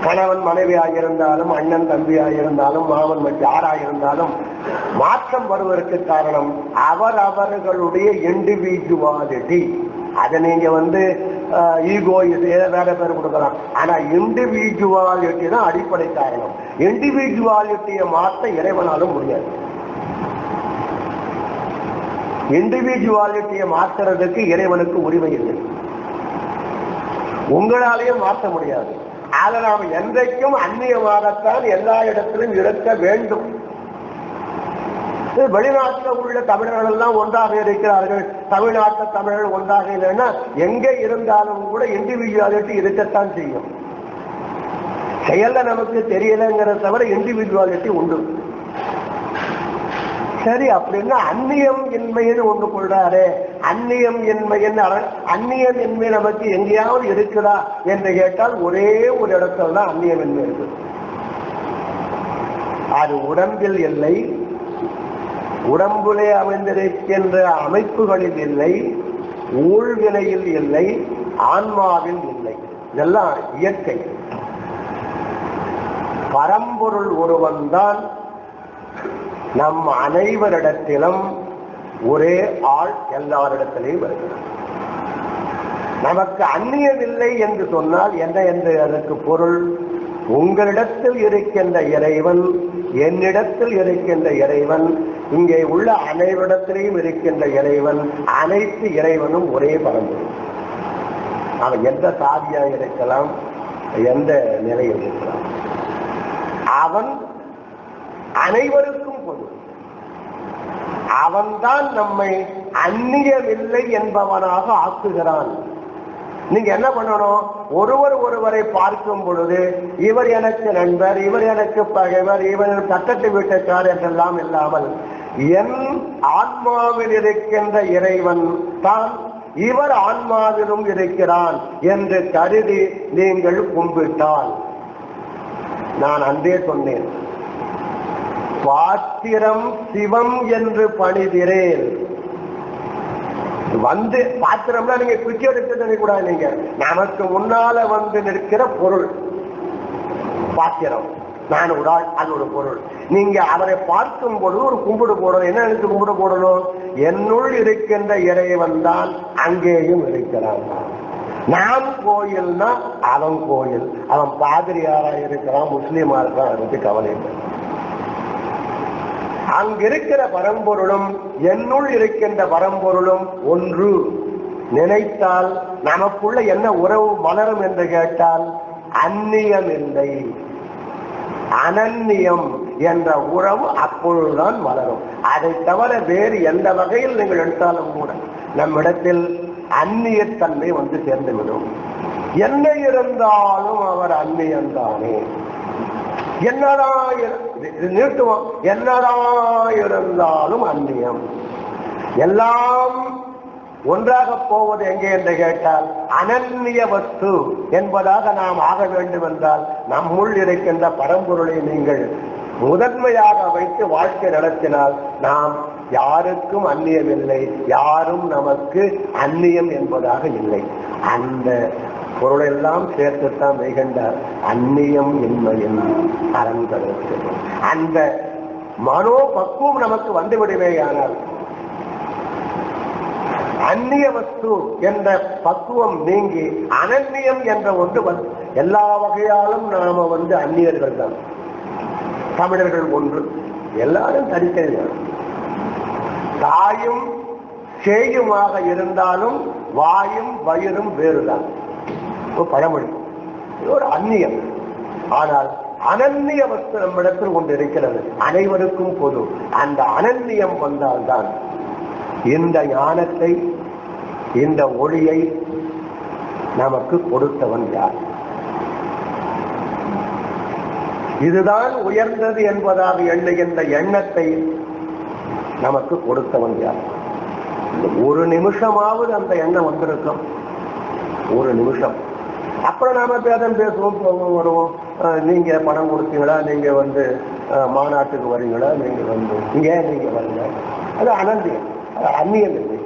கணவன் மனைவியாக இருந்தாலும், அண்ணன் தம்பியாக இருந்தாலும், மாமன் மச்சி யாராக இருந்தாலும் மாற்றம் வருவதற்கு காரணம் அவர்களுடைய இண்டிவிஜுவாலிட்டி. அதை நீங்க ஈகோ வேற பேர் கொடுக்கலாம். ஆனா இண்டிவிஜுவாலிட்டி தான் அடிப்படை காரணம். இண்டிவிஜுவாலிட்டியை மாற்ற இறைவனாலும் முடியாது. இண்டிவிஜுவாலிட்டியை மாற்றுறதுக்கு இறைவனுக்கு உரிமை இல்லை, உங்களாலேயும் மாற்ற முடியாது. அதை நாம் என்றைக்கும் அந்நியமாகத்தான் எல்லா இடத்திலும் இருக்க வேண்டும். வெளிநாட்டில் உள்ள தமிழர்கள் எல்லாம் ஒன்றாக இருக்கிறார்கள், தமிழ்நாட்டு தமிழர்கள் ஒன்றாக இல்லைன்னா எங்கே இருந்தாலும் கூட இண்டிவிஜுவாலிட்டி இருக்கத்தான் செய்யும். செயல்ல நமக்கு தெரியலங்கிறத தவிர இண்டிவிஜுவாலிட்டி உண்டு. சரி, அப்படின்னா அந்நியம் இன்மைன்னு ஒன்று கொள்றாரு. அந்நியம் இன்மை நமக்கு எங்கேயாவது இருக்குதா என்று கேட்டால் ஒரே ஒரு இடத்துல தான் அந்நியம் இன்மை இருக்கு. அது உடம்பில் இல்லை, உடம்புலே அமைந்திருக்கின்ற அமைப்புகளில் இல்லை, ஊழ்வினையில் இல்லை, ஆன்மாவில் இல்லை. இதெல்லாம் இயற்கை. பரம்பொருள் ஒருவன் தான் நம் அனைவரிடத்திலும் ஒரே ஆள் எல்லாரிடத்திலையும் வருகிறார். நமக்கு அந்நியம் இல்லை என்று சொன்னால் என்ன என்று அதற்கு பொருள்? உங்களிடத்தில் இருக்கின்ற இறைவன், என்னிடத்தில் இருக்கின்ற இறைவன், இங்கே உள்ள அனைவரிடத்திலையும் இருக்கின்ற இறைவன், அனைத்து இறைவனும் ஒரே பரம்பொருள். அவன் எந்த சாதியாக இருக்கலாம், எந்த நிலையில் இருக்கலாம், அவன் அனைவருக்கும் பொது. அவன்தான் நம்மை அந்நியமில்லை என்பவனாக ஆக்குகிறான். நீங்க என்ன பண்ணணும்? ஒருவரை பார்க்கும் பொழுது இவர் எனக்கு நண்பர், இவர் எனக்கு பகைவர், இவர் பக்கத்து வீட்டுக்கார் என்றெல்லாம் இல்லாமல் என் ஆன்மாவில் இருக்கின்ற இறைவன் தான் இவர் ஆன்மாவிலும் இருக்கிறான் என்று கருதி நீங்கள் கும்பிட்டால், நான் அன்றே சொன்னேன், பாத்திரம் சிவம் என்று பணிதிரேன். பாத்திரம்னா நீங்க குச்சி எடுத்து கூடாது. நீங்க நமக்கு முன்னால நிற்கிற பொருள் பாத்திரம், நான் ஒரு ஆள், அது ஒரு பொருள். நீங்க அவரை பார்க்கும் பொழுது ஒரு கும்பிடு போடணும். என்ன நினைச்சு கும்பிடு போடணும்? என்னுள் இருக்கின்ற இறைவன் தான் அங்கேயும் இருக்கிறான். நான் கோயில்னா அவன் கோயில், அவன் பாதிரியாரா இருக்கிறான், முஸ்லீமா இருக்கான், அதுக்கு கவலை இல்லை. அங்கிருக்கிற பரம்பொருளும் என்னுள் இருக்கின்ற பரம்பொருளும் ஒன்று. நினைத்தால் நமக்குள்ள என்ன உறவு மலரும் என்று கேட்டால் அந்நியம் இல்லை, அனன்னியம் என்ற உறவு அப்பொழுதுதான் மலரும். அதை தவிர வேறு எந்த வகையில் நீங்கள் எடுத்தாலும் கூட நம்மிடத்தில் அந்நியத்தன்மை வந்து சேர்ந்துவிடும். என்ன இருந்தாலும் அவர் அந்நியம்தானே, என்னதான் நிறுத்துவோம், என்னதான் இருந்தாலும் அந்நியம். எல்லாம் ஒன்றாக போவது எங்கே என்று கேட்டால் அனன்னிய வஸ்து என்பதாக நாம் ஆக வேண்டும் என்றால் நம்முள் இருக்கின்ற பரம்பொருளை நீங்கள் முதன்மையாக வைத்து வாழ்க்கை நடத்தினால் நாம் யாருக்கும் அந்நியம் இல்லை, யாரும் நமக்கு அந்நியம் என்பதாக இல்லை. அந்த பொருளெல்லாம் சேர்த்துத்தான் மெய்கண்டார் அந்நியம் என்பதின் அறங்களுக்கு. அந்த மனோபக்குவம் நமக்கு வந்துவிடுவேயானால் அந்நிய வஸ்து என்ற பக்குவம் நீங்கி அனன்னியம் என்ற ஒன்று எல்லா வகையாலும் நாம அந்நியர்கள் தான். தமிழர்கள் ஒன்று, எல்லாரும் தனித்தனிதான். தாயும் சேயுமாக இருந்தாலும் வாயும் வயிறும் வேறுதான். பழமொழி, ஒரு அந்நியம். ஆனால் அனன்னிய வஸ்து நம்மிடத்தில் கொண்டு இருக்கிறது, அனைவருக்கும் பொது. அந்த அனன்னியம் வந்தால்தான் இந்த ஞானத்தை, இந்த ஒளியை நமக்கு கொடுத்தவன் யார்? இதுதான் உயர்ந்தது என்பதாக எண்ணுகின்ற எண்ணத்தை நமக்கு கொடுத்தவன் யார்? ஒரு நிமிஷமாவது அந்த எண்ணம் வந்திருக்கும், ஒரு நிமிஷம். அப்புறம் நாம பேதம் பேசுவோம், போவோம், வருவோம். நீங்க பணம் கொடுத்தீங்களா, நீங்க மாநாட்டுக்கு வரீங்களா, நீங்க இங்க நீங்க வரீங்க. அது அனந்தியம், அது அந்நியம் இல்லை.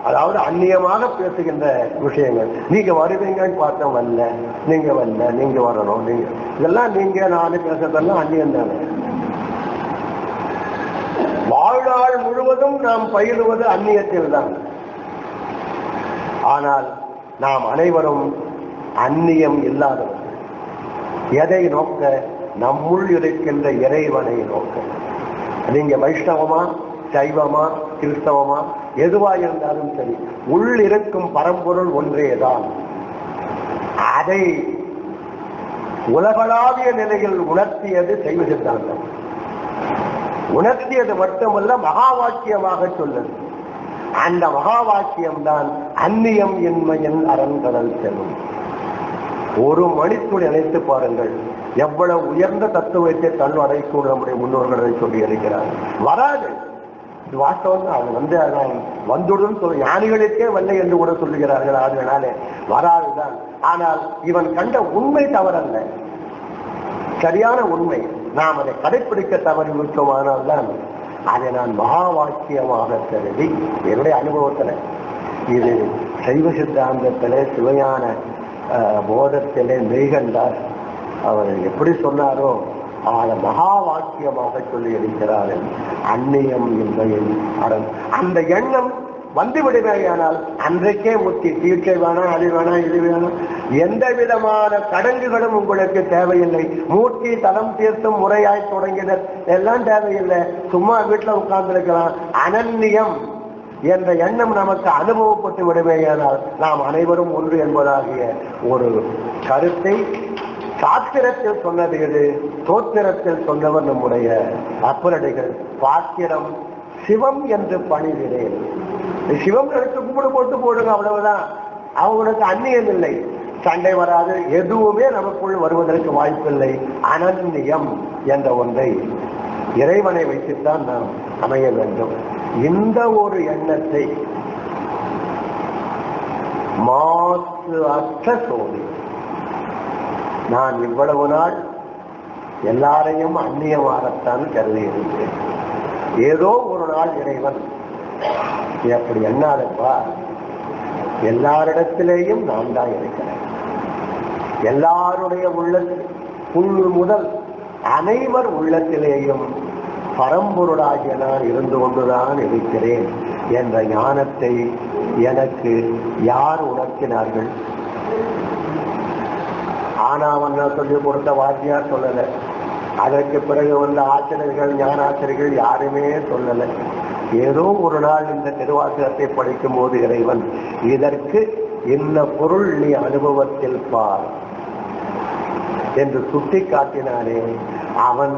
அதாவது அந்நியமாக பேசுகின்ற விஷயங்கள். நீங்க வருவீங்கன்னு பார்த்தோம், வரல, நீங்க வரல, நீங்க வரணும், நீங்க இதெல்லாம் நீங்க நானு பேசுறதெல்லாம் அந்நியம் தானே. வாழ்நாள் முழுவதும் நாம் பயிலுவது அந்நியத்தில் தான். ஆனால் நாம் அனைவரும் அந்நியம் இல்லாதவர்கள். எதை நோக்க? நம்முள் இருக்கின்ற இறைவனை நோக்க. நீங்க வைஷ்ணவமா, சைவமா, கிறிஸ்தவமா, எதுவா இருந்தாலும் சரி, உள் இருக்கும் பரம்பொருள் ஒன்றேதான். அதை உலகளாவிய நிலையில் உணர்த்தியது சைவ சித்தாந்தம். உணர்த்தியது மட்டுமல்ல, மகா வாக்கியமாக சொல்லுது. அந்த மகா வாக்கியம்தான் அந்நியம் இன்மையின் அரண்கடல் செல்லும். ஒரு மணித்துளி நினைத்து பாருங்கள், எவ்வளவு உயர்ந்த தத்துவத்தை தன்வடைக்கும் நம்முடைய முன்னோர்களை சொல்லி இருக்கிறார். வராது, இது வாஸ்தவம் தான். அது வந்துடும் சொல்ல, ஞானிகளுக்கே வல்லை என்று கூட சொல்லுகிறார்கள். அதனாலே வராதுதான். ஆனால் இவன் கண்ட உண்மை தவறல்ல, சரியான உண்மை. நாம் அதை கடைப்பிடிக்க தவறிவிட்டோமானால் தான் அதை நான் மகா வாக்கியமாக கருதி, என்னுடைய அனுபவத்தில் இது சைவ சித்தாந்தத்திலே சிவஞான போதத்திலே மெய்கண்டார் அவர் எப்படி சொன்னாரோ அதை மகா வாக்கியமாக சொல்லி இருக்கிறார்கள். அந்நியம் என்பதின் அறம். அந்த எண்ணம் வந்துவிடுவேயானால் அன்றைக்கே முத்தி. தீட்சை வேணாம், அது வேணாம், இது வேணாம், எந்த விதமான கடங்குகளும் உங்களுக்கு தேவையில்லை. மூர்த்தி தலம் தீர்த்தும் முறையாய் தொடங்கினர் எல்லாம் தேவையில்லை. சும்மா வீட்டில் உட்கார்ந்து இருக்கலாம். அனன்னியம் என்ற எண்ணம் நமக்கு அனுபவப்பட்டு விடுவேயானால் நாம் அனைவரும் ஒன்று என்பதாகிய ஒரு கருத்தை சாத்திரத்தில் சொன்னது எது? தோத்திரத்தில் சொன்னவர் நம்முடைய அப்பரடிகள். பாத்திரம் சிவம் என்று பணிகிறேன். சிவம் எடுத்து கும்பிடு போட்டு போடுங்க, அவ்வளவுதான். அவங்களுக்கு அந்நியம் இல்லை, சண்டை வராது, எதுவுமே நமக்குள் வருவதற்கு வாய்ப்பில்லை. அனன்னியம் என்ற ஒன்றை இறைவனை வைத்துத்தான் நாம் அமைய வேண்டும். இந்த ஒரு எண்ணத்தை மாற்று அற்ற சோதி. நான் இவ்வளவு நாள் எல்லாரையும் அந்நியமாகத்தான் கருதி இருக்கிறேன். ஏதோ ஒரு நாள் இறைவன் அப்படி எண்ணாதப்பா, எல்லாரிடத்திலேயும் நான் தான் இருக்கிறேன். எல்லாருடைய உள்ளத்தில், புல் முதல் அனைவர் உள்ளத்திலேயும் பரம்பொருளாகிய நான் இருந்து கொண்டுதான் இருக்கிறேன் என்ற ஞானத்தை எனக்கு யார் உணர்த்தினார்கள்? ஆனாவன்னா சொல்லி கொடுத்த வாத்தியார் சொல்லல, அதற்கு பிறகு வந்த ஆசிரியர்கள் ஞானாசிரியர்கள் யாருமே சொல்லலை. ஏதோ ஒரு நாள் இந்த திருவாசகத்தை படிக்கும் போது இறைவன் இதற்கு இந்த பொருள் நீ அனுபவத்தில் பார் என்று சுட்டி காட்டினானே, அவன்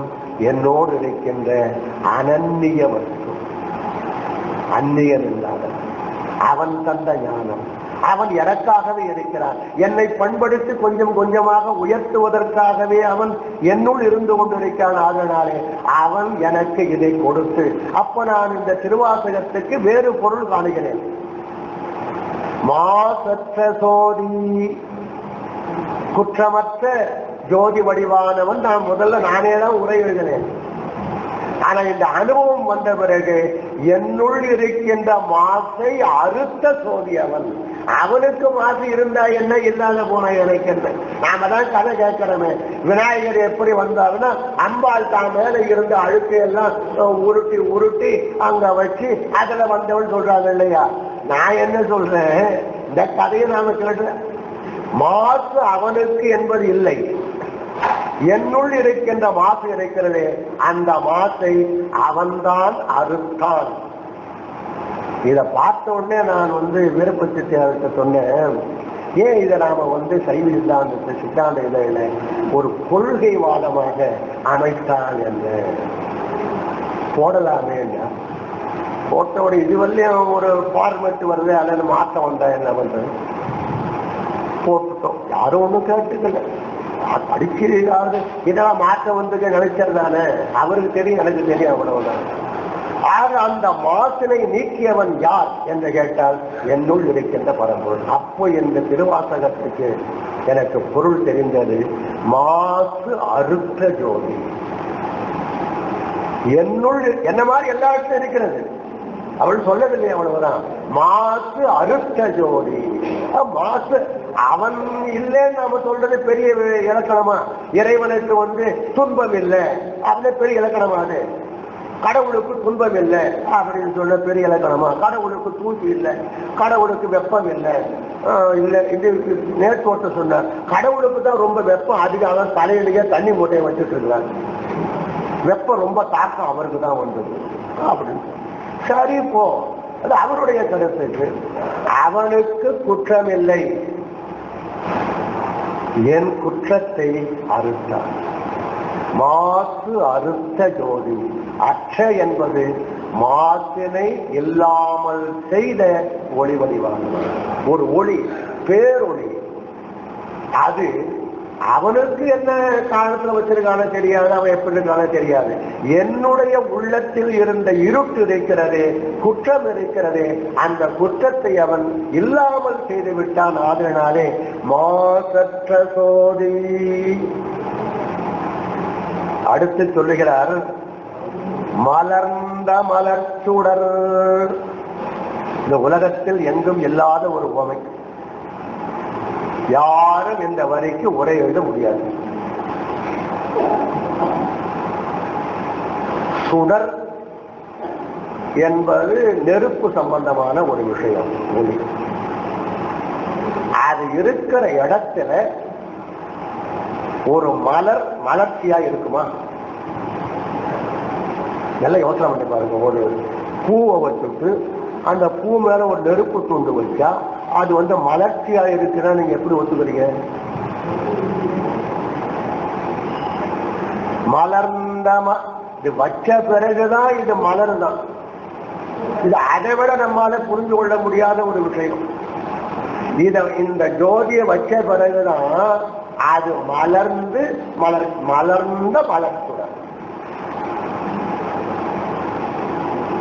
என்னோடு இருக்கின்ற அனன்னிய வஸ்து, அந்நியன் இல்லாத அவன் தந்த ஞானம். அவன் எனக்காகவே இருக்கிறான். என்னை பண்படுத்தி கொஞ்சம் கொஞ்சமாக உயர்த்துவதற்காகவே அவன் என்னுள் இருந்து கொண்டிருக்கிறான். அதனாலே அவன் எனக்கு இதை கொடுத்து, அப்ப நான் இந்த திருவாசகத்துக்கு வேறு பொருள் காணுகிறேன். மாசற்ற சோதி, குற்றமற்ற ஜோதி வடிவானவன் நான் முதல்ல நானே தான் உரை எழுதினேன். ஆனா இந்த அனுபவம் வந்த பிறகு என்னுள் இருக்கின்ற மாசை அறுத்த சோதி அவன். அவனுக்கு மாசு இருந்தா என்ன, இல்லாத போன எனக்கு என்ன? நாம தான் கதை கேட்கிறோமே, விநாயகர் எப்படி வந்தாருன்னா அம்பாள் தான் மேல இருந்த அழுக்கு எல்லாம் உருட்டி உருட்டி அங்க வச்சு அதுல வந்தவன் சொல்றாங்க இல்லையா? நான் என்ன சொல்றேன், இந்த கதையை நாம கேட்டேன். மாசு அவனுக்கு என்பது இல்லை, என்னுள் இருக்கின்ற மாசு இருக்கிறதே, அந்த மாசை அவன்தான் அறுத்தான். இதை பார்த்த உடனே நான் விருப்ப சித்தியார்கிட்ட சொன்னேன், ஏன் இதை நாம சைவ சித்தாந்த இதில் ஒரு கொள்கை வாதமாக அமைத்தான் என்று போடலாமே. போட்டோட இதுவரையும் ஒரு ஃபார்மெட் வருது, அல்லது மாற்றம் வந்தா என்ன பண்றது? போட்டுட்டோம், யாரும் ஒன்றும் கேட்டுக்கல. படிக்கிறாரு இதெல்லாம் மாற்றம் வந்து நினைச்சதானே, அவருக்கு தெரியும் எனக்கு தெரியும், அவ்வளவுதான். ஆக அந்த மாசினை நீக்கியவன் யார் என்று கேட்டால் என்னுள் இருக்கின்ற பரம்பொருள். அப்போ இந்த திருவாசகத்துக்கு எனக்கு பொருள் தெரிந்தது, மாசு அறுத்த ஜோதி. என்னுள் என்ன மாதிரி எல்லா இடத்துல இருக்கிறது, அவள் சொல்லவில்லை, அவ்வளவுதான். மாசு அறுத்த ஜோதி. மாசு அவன் இல்லைன்னு நாம சொல்றது பெரிய இலக்கணமா? இறைவனுக்கு துன்பம் இல்லை அதுல பெரிய இலக்கணமா? அது கடவுளுக்கு துன்பம் இல்லை அப்படின்னு சொல்ல பெரிய இலக்கணமா? கடவுளுக்கு தூசி இல்லை, கடவுளுக்கு வெப்பம் இல்லை. இல்லை, இது நேர்த்தோட்ட சொன்னார், கடவுளுக்கு தான் ரொம்ப வெப்பம் அதிகம், தலையிலேயே தண்ணி மூட்டையை வச்சுட்டு இருக்கிறாங்க, வெப்பம் ரொம்ப தாக்கம் அவருக்கு தான் வந்தது அப்படின்னு. சரி போ, அது அவருடைய கருத்துக்கு. அவனுக்கு குற்றம் இல்லை, என் குற்றத்தை அறுத்தான். மாசு அறுத்த ஜோதி. அற்ற என்பது மாசினை இல்லாமல் செய்த ஒளி வடிவானவர். ஒரு ஒளி, பேரொளி. அது அவனுக்கு என்ன காலத்துல வச்சிருக்கான தெரியாது, அவன் எப்படி இருக்கான தெரியாது. என்னுடைய உள்ளத்தில் இருந்த இருட்டு இருக்கிறது, குற்றம் இருக்கிறது, அந்த குற்றத்தை அவன் இல்லாமல் செய்து விட்டான். அதனாலே மாசற்ற சோதி. அடுத்து சொல்லுகிறார், மலர்ந்த மலர்ச்சுடர். இந்த உலகத்தில் எங்கும் இல்லாத ஒரு உவமை, யாரும் இந்த வரிக்கு உரை எழுத முடியாது. சுடர் என்பது நெருப்பு சம்பந்தமான ஒரு விஷயம். ஒளி அது இருக்கிற இடத்துல ஒரு மலர் மலர்ச்சியா இருக்குமா? நல்ல யோசனை பண்ணி பாருங்க. ஒரு பூவை வச்சுட்டு அந்த பூ மேல ஒரு நெருப்பு துண்டு வச்சா அது மலர்ச்சியா இருக்குன்னா நீங்க எப்படி ஒத்துக்கிறீங்க? மலர்ந்த இது வச்ச பிறகுதான் இது மலர் தான். இது அதை விட நம்மால புரிந்து கொள்ள முடியாத ஒரு விஷயம். இந்த ஜோதியை வச்ச பிறகுதான் அது மலர்ந்து மலர்ந்த மலர்ச்சுடர்.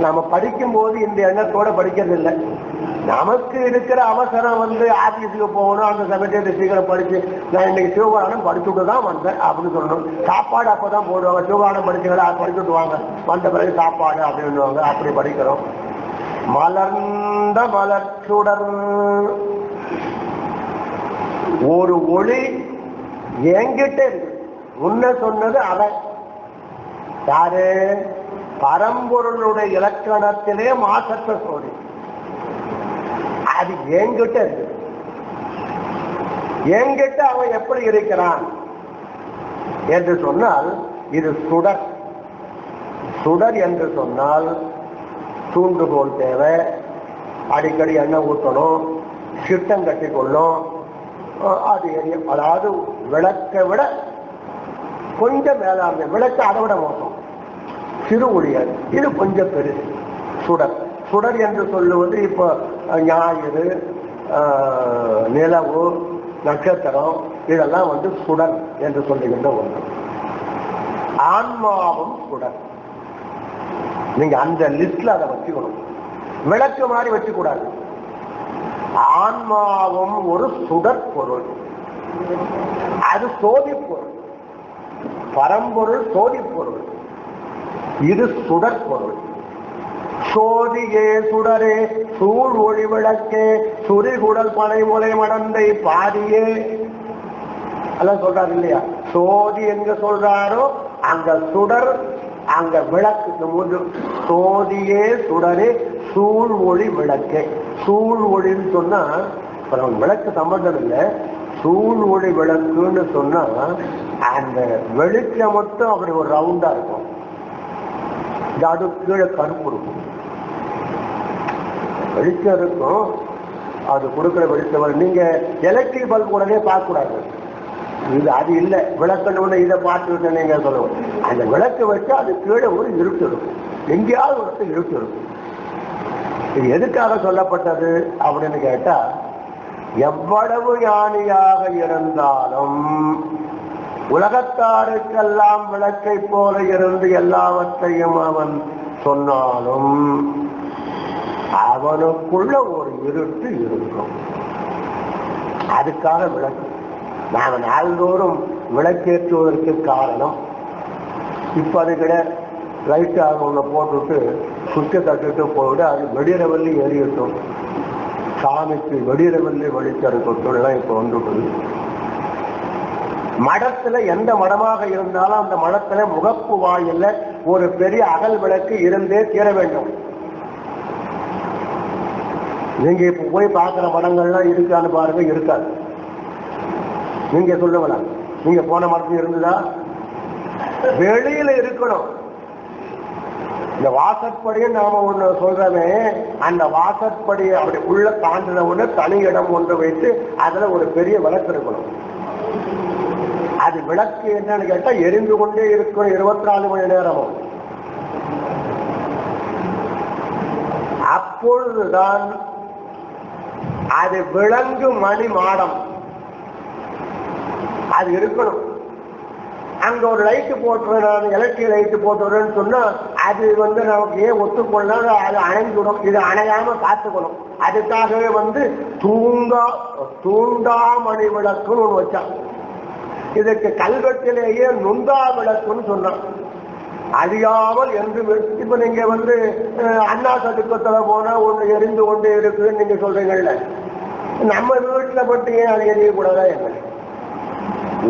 நாம படிக்கும் போது இந்த எண்ணத்தோட படிக்கிறது இல்லை. நமக்கு இருக்கிற அவசரம் ஆபீஸுக்கு போகணும், அந்த சமயத்தை சீக்கிரம் படிச்சு நான் இன்னைக்கு சிவகானம் படிச்சுட்டு தான் வந்தேன் அப்படின்னு சொல்லணும். சாப்பாடு அப்பதான் போடுவாங்க, சிவகானம் படிச்சுங்களா படிச்சுட்டு வாங்க, வந்த பிறகு சாப்பாடு அப்படின்னுவாங்க. அப்படி படிக்கிறோம். மலர்ந்த மலர்ச்சுடர். ஒரு ஒளி என்கிட்ட இருக்கு. முன்ன சொன்னது அவன் யாரு? பரம்பொருளுடைய இலக்கணத்திலே மாசற்ற சோதி. அது என்கிட்ட இருக்கு. என்கிட்ட அவன் எப்படி இருக்கிறான் என்று சொன்னால், இது சுடர். சுடர் என்று சொன்னால் தூண்டுகோல் தேவை, அடிக்கடி எண்ணெய் ஊற்றணும், சிட்டம் கட்டி கொள்ளும், அது எரியும். அதாவது விளக்கை விட கொஞ்சம் மேலாண்மை. விளக்கு அதை விட மோசம், சிறு ஒளியாது. இது கொஞ்சம் பெருசு சுடர். சுடர் என்று சொல்லுவது இப்போ ஞாயிறு, நிலவு, நட்சத்திரம் இதெல்லாம் சுடர் என்று சொல்லுகின்ற ஒன்று. ஆன்மாவும் சுடர். நீங்க அந்த லிஸ்ட்ல அதை வச்சுக்கணும். விளக்கு மாதிரி வச்சுக்கூடாது. ஆன்மாவும் ஒரு சுடர் பொருள். அது சோதி பொருள். பரம்பொருள் சோதி பொருள். இது சுடர் பொருள். சோதியே சுடரே சூழ் ஒளி விளக்கே சுரிகுடல் பனைமுலை மடந்தை பாதியே எல்லாம் சொல்றாரு இல்லையா? சோதி எங்க சொல்றாரோ அங்க சுடர், அங்க விளக்கு. மூன்று சோதியே சுடரே சூழ் ஒளி விளக்கே. சூழ் ஒளின்னு சொன்னா விளக்கு சம்பந்தம் இல்லை. சூழ் ஒளி விளக்குன்னு சொன்னா அந்த வெளிச்சம் மட்டும் அப்படி ஒரு ரவுண்டா இருக்கும், அது கீழே கருப்பு இருக்கும். வெளிச்சம் இருக்கும், அது கொடுக்குற வெளிச்சம். நீங்க எலக்ட்ரிக் பல்ப் உடனே பார்க்க கூடாது. இது அது இல்லை. விளக்கணும்னு இதை பார்த்துட்டு நீங்க சொல்லுவோம். அந்த விளக்கு வச்சா அது கீழே ஒரு இருட்டு இருக்கும், எங்கேயாவது ஒரு இருட்டு இருக்கும். இது எதுக்காக சொல்லப்பட்டது அப்படின்னு கேட்டா, எவ்வளவு ஞானியாக இருந்தாலும் உலகத்தாருக்கெல்லாம் விளக்கை போல இருந்து எல்லாவற்றையும் அவன் சொன்னாலும் அவனுக்குள்ள ஒரு இருட்டு இருக்கும். அதுக்காக விளக்கு. நாங்கள் நாள்தோறும் விளக்கேற்றுவதற்கு காரணம், இப்ப அது கிடையாது. லைட்டாக ஒன்று போட்டுட்டு சுற்றி தட்டுட்டு போயிட்டு அது வெடிரவல்லி எரியட்டும், சாமிக்கு வெடிரவல்லி வெளிச்செடுக்கட்டும் இப்ப வந்துட்டு. மடத்துல எந்த மடமாக இருந்தாலும் அந்த மடத்துல முகப்பு வாயில ஒரு பெரிய அகல் விளக்கு இருந்தே தீர வேண்டும். நீங்க இப்ப போய் பார்க்கிற மடங்கள்லாம் இருக்கான்னு பாருங்க, இருக்காது. நீங்க சொல்லுங்களா, நீங்க போன மடத்துல இருந்ததா? வெளியில இருக்கணும். இந்த வாசற்படியை நாம ஒண்ணு சொல்றவே, அந்த வாசற்படி அப்படி உள்ள தாண்டின ஒண்ணு தனி இடம் ஒன்று வைத்து அதுல ஒரு பெரிய விளக்கு இருக்கணும். அது விளக்கு என்னன்னு கேட்டா எரிந்து கொண்டே இருக்கணும் 24 மணி நேரமும். அப்பொழுதுதான் அது விளங்கு மணி மாடம் அது இருக்கணும். அங்க ஒரு லைட்டு போட்டுறேன், எலக்ட்ரிக் லைட்டு போட்டுறேன்னு சொன்னா அது நமக்கு ஏன் ஒத்துக்கொள்ளலாம், அது அணைஞ்சிடும். இது அணையாம பார்த்துக்கணும். அதுக்காகவே தூண்டாமணி விளக்குன்னு ஒண்ணு வச்சான். இதுக்கு கல்வெட்டிலேயே நுந்தா விளக்குன்னு சொன்னான். அழியாமல் என்று. இப்ப நீங்க அண்ணா சதுக்கத்துல போனா ஒண்ணு எரிந்து கொண்டே இருக்குன்னு நீங்க சொல்றீங்கல்ல, நம்ம வீட்டுல பட்டு ஏன் அது எரியக்கூடாதா என்ன?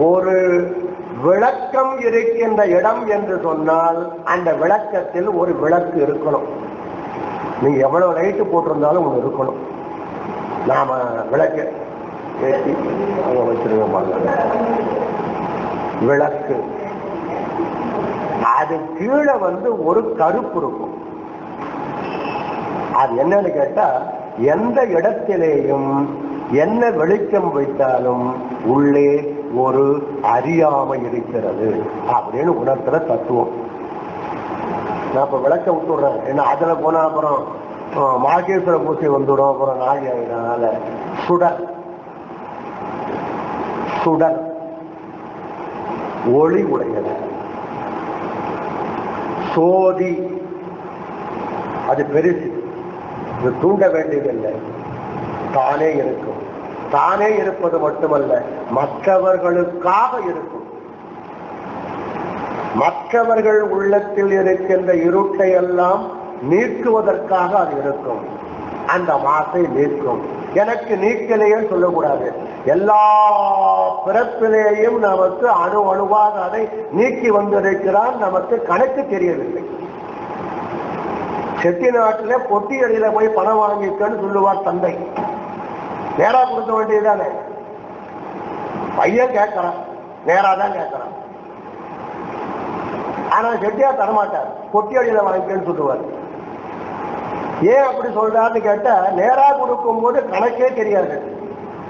ஒரு விளக்கம் இருக்கின்ற இடம் என்று சொன்னால் அந்த விளக்கத்தில் ஒரு விளக்கு இருக்கணும். நீங்க எவ்வளவு லைட்டு போட்டிருந்தாலும் ஒண்ணு இருக்கணும். நாம விளக்கு ஏற்றி அங்க வச்சிருக்க விளக்கு, அது கீழே ஒரு கருப்பு இருக்கும். அது என்னன்னு கேட்டா, எந்த இடத்திலேயும் என்ன வெளிச்சம் வைத்தாலும் உள்ளே ஒரு அறியாமை இருக்கிறது அப்படின்னு உணர்த்துற தத்துவம். நான் இப்ப விளக்க விட்டுடுறேன், ஏன்னா அதுல போனா அப்புறம் மாகேஸ்வர பூசை வந்துடும், அப்புறம் நாளை ஆகினால. சுடர் சுடர் ஒளி உடையது. சோதி அது பெருசு, இது தூண்ட வேண்டியதில்லை, தானே இருக்கும். தானே இருப்பது மட்டுமல்ல, மற்றவர்களுக்காக இருக்கும். மற்றவர்கள் உள்ளத்தில் இருக்கின்ற இருட்டை எல்லாம் நீக்குவதற்காக அது இருக்கும். அந்த மாசை நீக்கும். எனக்கு நீக்கலையே சொல்லக்கூடாது. எல்லா பிறப்பிலேயும் நமக்கு அணு அணுவாக அதை நீக்கி வந்திருக்கிறான். நமக்கு கணக்கு தெரியவில்லை. செட்டி நாட்டில பொட்டி அடியில போய் பணம் வாங்கிக்கன்னு சொல்லுவார் தந்தை. நேரா கொடுக்க வேண்டியதுதானே? பையன் கேட்கறான், நேரா தான் கேட்கறான். ஆனா செட்டியார் தரமாட்டார், பொட்டி அடியில வாங்கிக்கன்னு சொல்லுவார். ஏன் அப்படி சொல்றாருன்னு கேட்டா, நேரா கொடுக்கும் போது கணக்கே தெரியாது,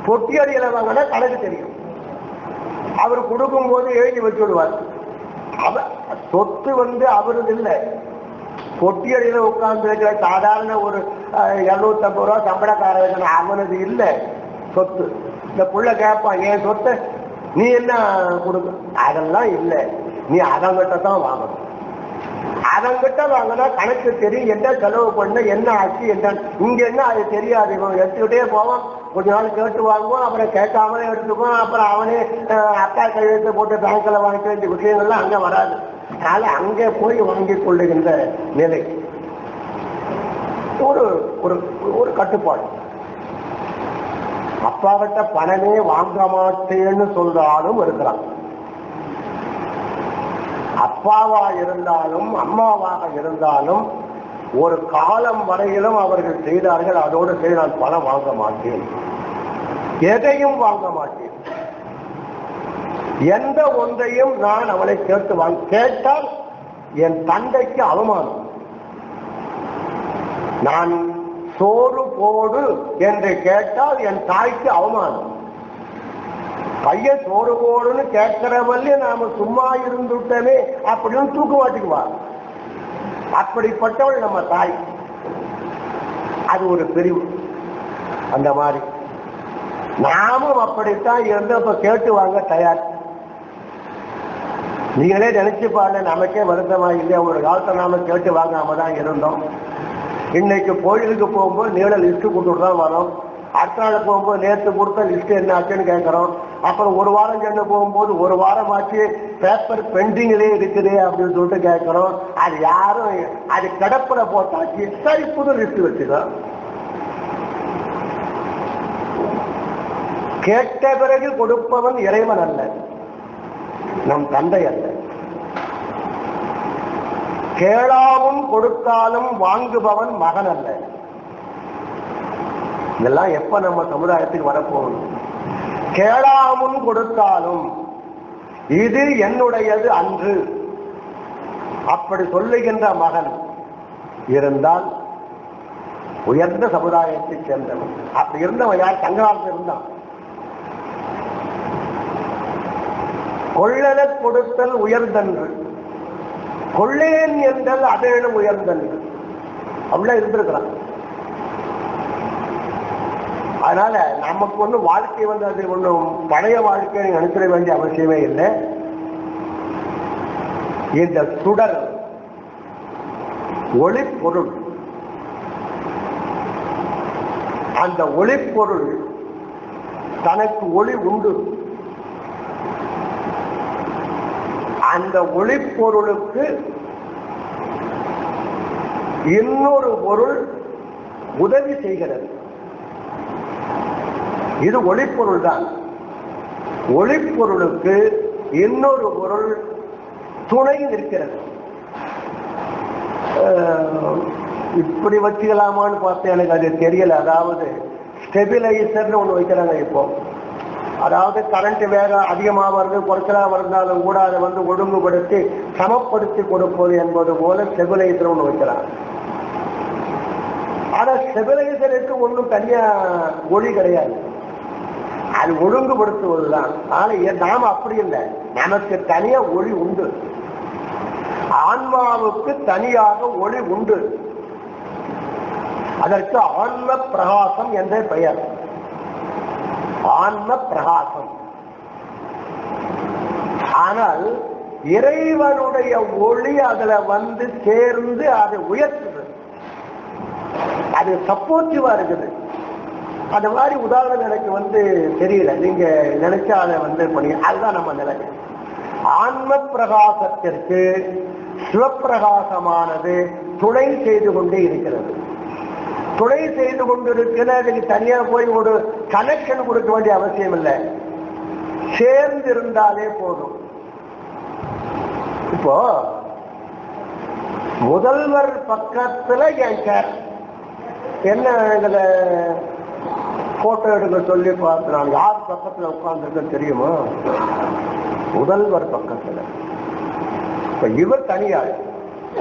பொட்டி அடியில வாங்கினா கணக்கு தெரியும். அவர் கொடுக்கும் போது எழுதி வச்சுடுவார். சொத்து அவரது இல்லை, பொட்டி அடியில உட்கார்ந்து இருக்கிற சாதாரண ஒரு 250 ரூபா சம்பளக்காரன் அவனது இல்லை சொத்து. இந்த புள்ள கேட்பான், என் சொத்தை நீ என்ன கொடுக்க? அதெல்லாம் இல்லை, நீ அதங்கிட்ட தான் வாங்கணும். அதங்கிட்ட வாங்கினா கணக்கு தெரியும், என்ன செலவு பண்ண, என்ன ஆச்சு, என்ன இங்க என்ன அது தெரியாது. இவன் எடுத்துக்கிட்டே போவான், கொஞ்ச நாள் கேட்டு வாங்குவான், அப்புறம் கேட்காமலே எடுத்துக்குவான், அப்புறம் அவனே அப்பா கையெழுத்து போட்டு பேங்க்ல வாங்கிக்க வேண்டிய விஷயங்கள்லாம் அங்க வராது. அதனால அங்கே போய் வாங்கிக் கொள்ளுகின்ற நிலை ஒரு ஒரு கட்டுப்பாடு. அப்பாவிட்ட பணமே வாங்க மாட்டேன்னு சொல்றாலும் இருக்கிறான். அப்பாவா இருந்தாலும் அம்மாவாக இருந்தாலும் ஒரு காலம் வரையிலும் அவர்கள் செய்தார்கள். அதோடு சரி, நான் பணம் வாங்க மாட்டேன், எதையும் வாங்க மாட்டேன், எந்த ஒன்றையும் நான் அவனை கேட்டால் என் தந்தைக்கு அவமானம். நான் சோறு போடு என்று கேட்டால் என் தாய்க்கு அவமானம். பையன் சோறு போடுன்னு கேட்கிறவல்ல நாம சும்மா இருந்துட்டனே அப்படின்னு தூக்கு மாட்டிக்குவார். அப்படிப்பட்டவள் நம்ம தாய். அது ஒரு பிரிவு. அந்த மாதிரி நாமும் அப்படித்தான் இருந்தப்ப கேட்டு வாங்க தயார். நீங்களே நினைச்சு பாருங்க, நமக்கே வருத்தமா இல்லையா? ஒரு காலத்தை நாம கேட்டு வாங்காம தான் இருந்தோம். இன்னைக்கு கோயிலுக்கு போகும்போது நீள லிஸ்ட் கொடுத்துட்டு தான் வரோம். அடுத்த நாள் போகும்போது நேற்று கொடுத்த லிஸ்ட் என்ன ஆச்சுன்னு கேட்கிறோம். அப்புறம் ஒரு வாரம் சென்று போகும்போது ஒரு வாரம் ஆச்சு, பேப்பர் பெண்டிங்லே இருக்குது அப்படின்னு சொல்லிட்டு கேட்கிறோம். அது யாரும் அது கிடப்புல போட்டாச்சு, சரி புது லிஸ்ட் வச்சுதான். கேட்ட பிறகு கொடுப்பவன் இறைவன் அல்ல, நம் தந்தை அல்ல. கேளாமும் கொடுத்தாலும் வாங்குபவன் மகன் அல்ல. இதெல்லாம் எப்ப நம்ம சமுதாயத்துக்கு வரப்போகுது? கேளாமும் கொடுத்தாலும் இது என்னுடையது அன்று அப்படி சொல்லுகின்ற மகன் இருந்தால் உயர்ந்த சமுதாயத்தை சேர்ந்தவன். அப்படி இருந்தவன் யார்? சங்கராத்தில் இருந்தான். கொள்ளல கொடுத்தல் உயர்ந்தன்று, கொள்ளேன் என்றால் அதேனும் உயர்ந்தன்று. அப்படிலாம் இருந்திருக்கிறான். அதனால நமக்கு ஒன்றும் வாழ்க்கை அது ஒன்றும் பழைய வாழ்க்கையை நினைச்சிட வேண்டிய அவசியமே இல்லை. இந்த சுடர் ஒளிப்பொருள், அந்த ஒளிப்பொருள் தனக்கு ஒளி உண்டு. அந்த ஒளிப்பொருளுக்கு இன்னொரு பொருள் உதவி செய்கிறது. இது ஒளிப்பொருள் தான். ஒளிப்பொருளுக்கு இன்னொரு பொருள் துணை நிற்கிறது. இப்படி வச்சுக்கலாமான்னு பார்த்தேன், எனக்கு அது தெரியல. அதாவது ஸ்டெபிலைசர்னு ஒன்று வைக்கிறாங்க இப்போ. அதாவது கரண்ட் வேக அதிகமாக வருது குறைச்சலாக வருந்தாலும் கூட அதை ஒழுங்குபடுத்தி சமப்படுத்தி கொடுப்பது என்பது போல ஸ்டெபிலைசர் ஒன்று வைக்கிறாங்க. ஆனா ஸ்டெபிலைசருக்கு ஒன்றும் தனியா ஒளி கிடையாது, அது ஒழுங்குபடுத்துவதுதான். ஆனா நாம அப்படி இல்லை, நமக்கு தனியா ஒளி உண்டு. ஆன்மாவுக்கு தனியாக ஒளி உண்டு. அதற்கு ஆன்ம பிரகாசம் என்ற பெயர். ஆன்ம பிரகாசம். ஆனால் இறைவனுடைய ஒளி அதுல சேர்ந்து அதை உயர்த்துது, அது சப்போர்ட்டிவா இருக்குது. அந்த மாதிரி உதாரணம் எனக்கு தெரியல, நீங்க நினைச்சா அதை பண்ணி. அதுதான் நம்ம நிலை. ஆன்ம பிரகாசத்திற்கு சிவப்பிரகாசமானது துணை செய்து கொண்டே இருக்கிறது. துணை செய்து கொண்டிருக்கிறது. தனியா போய் ஒரு கனெக்ஷன் கொடுக்க வேண்டிய அவசியம் இல்லை, சேர்ந்து இருந்தாலே போதும். இப்போ முதல்வர் பக்கத்துல என் சேர் என்ன இதுல போட்டோ எடுக்க சொல்லி பார்த்து, நான் யார் பக்கத்துல உட்கார்ந்துருக்க தெரியுமா? முதல்வர் பக்கத்துல. இவர் தனியாள்,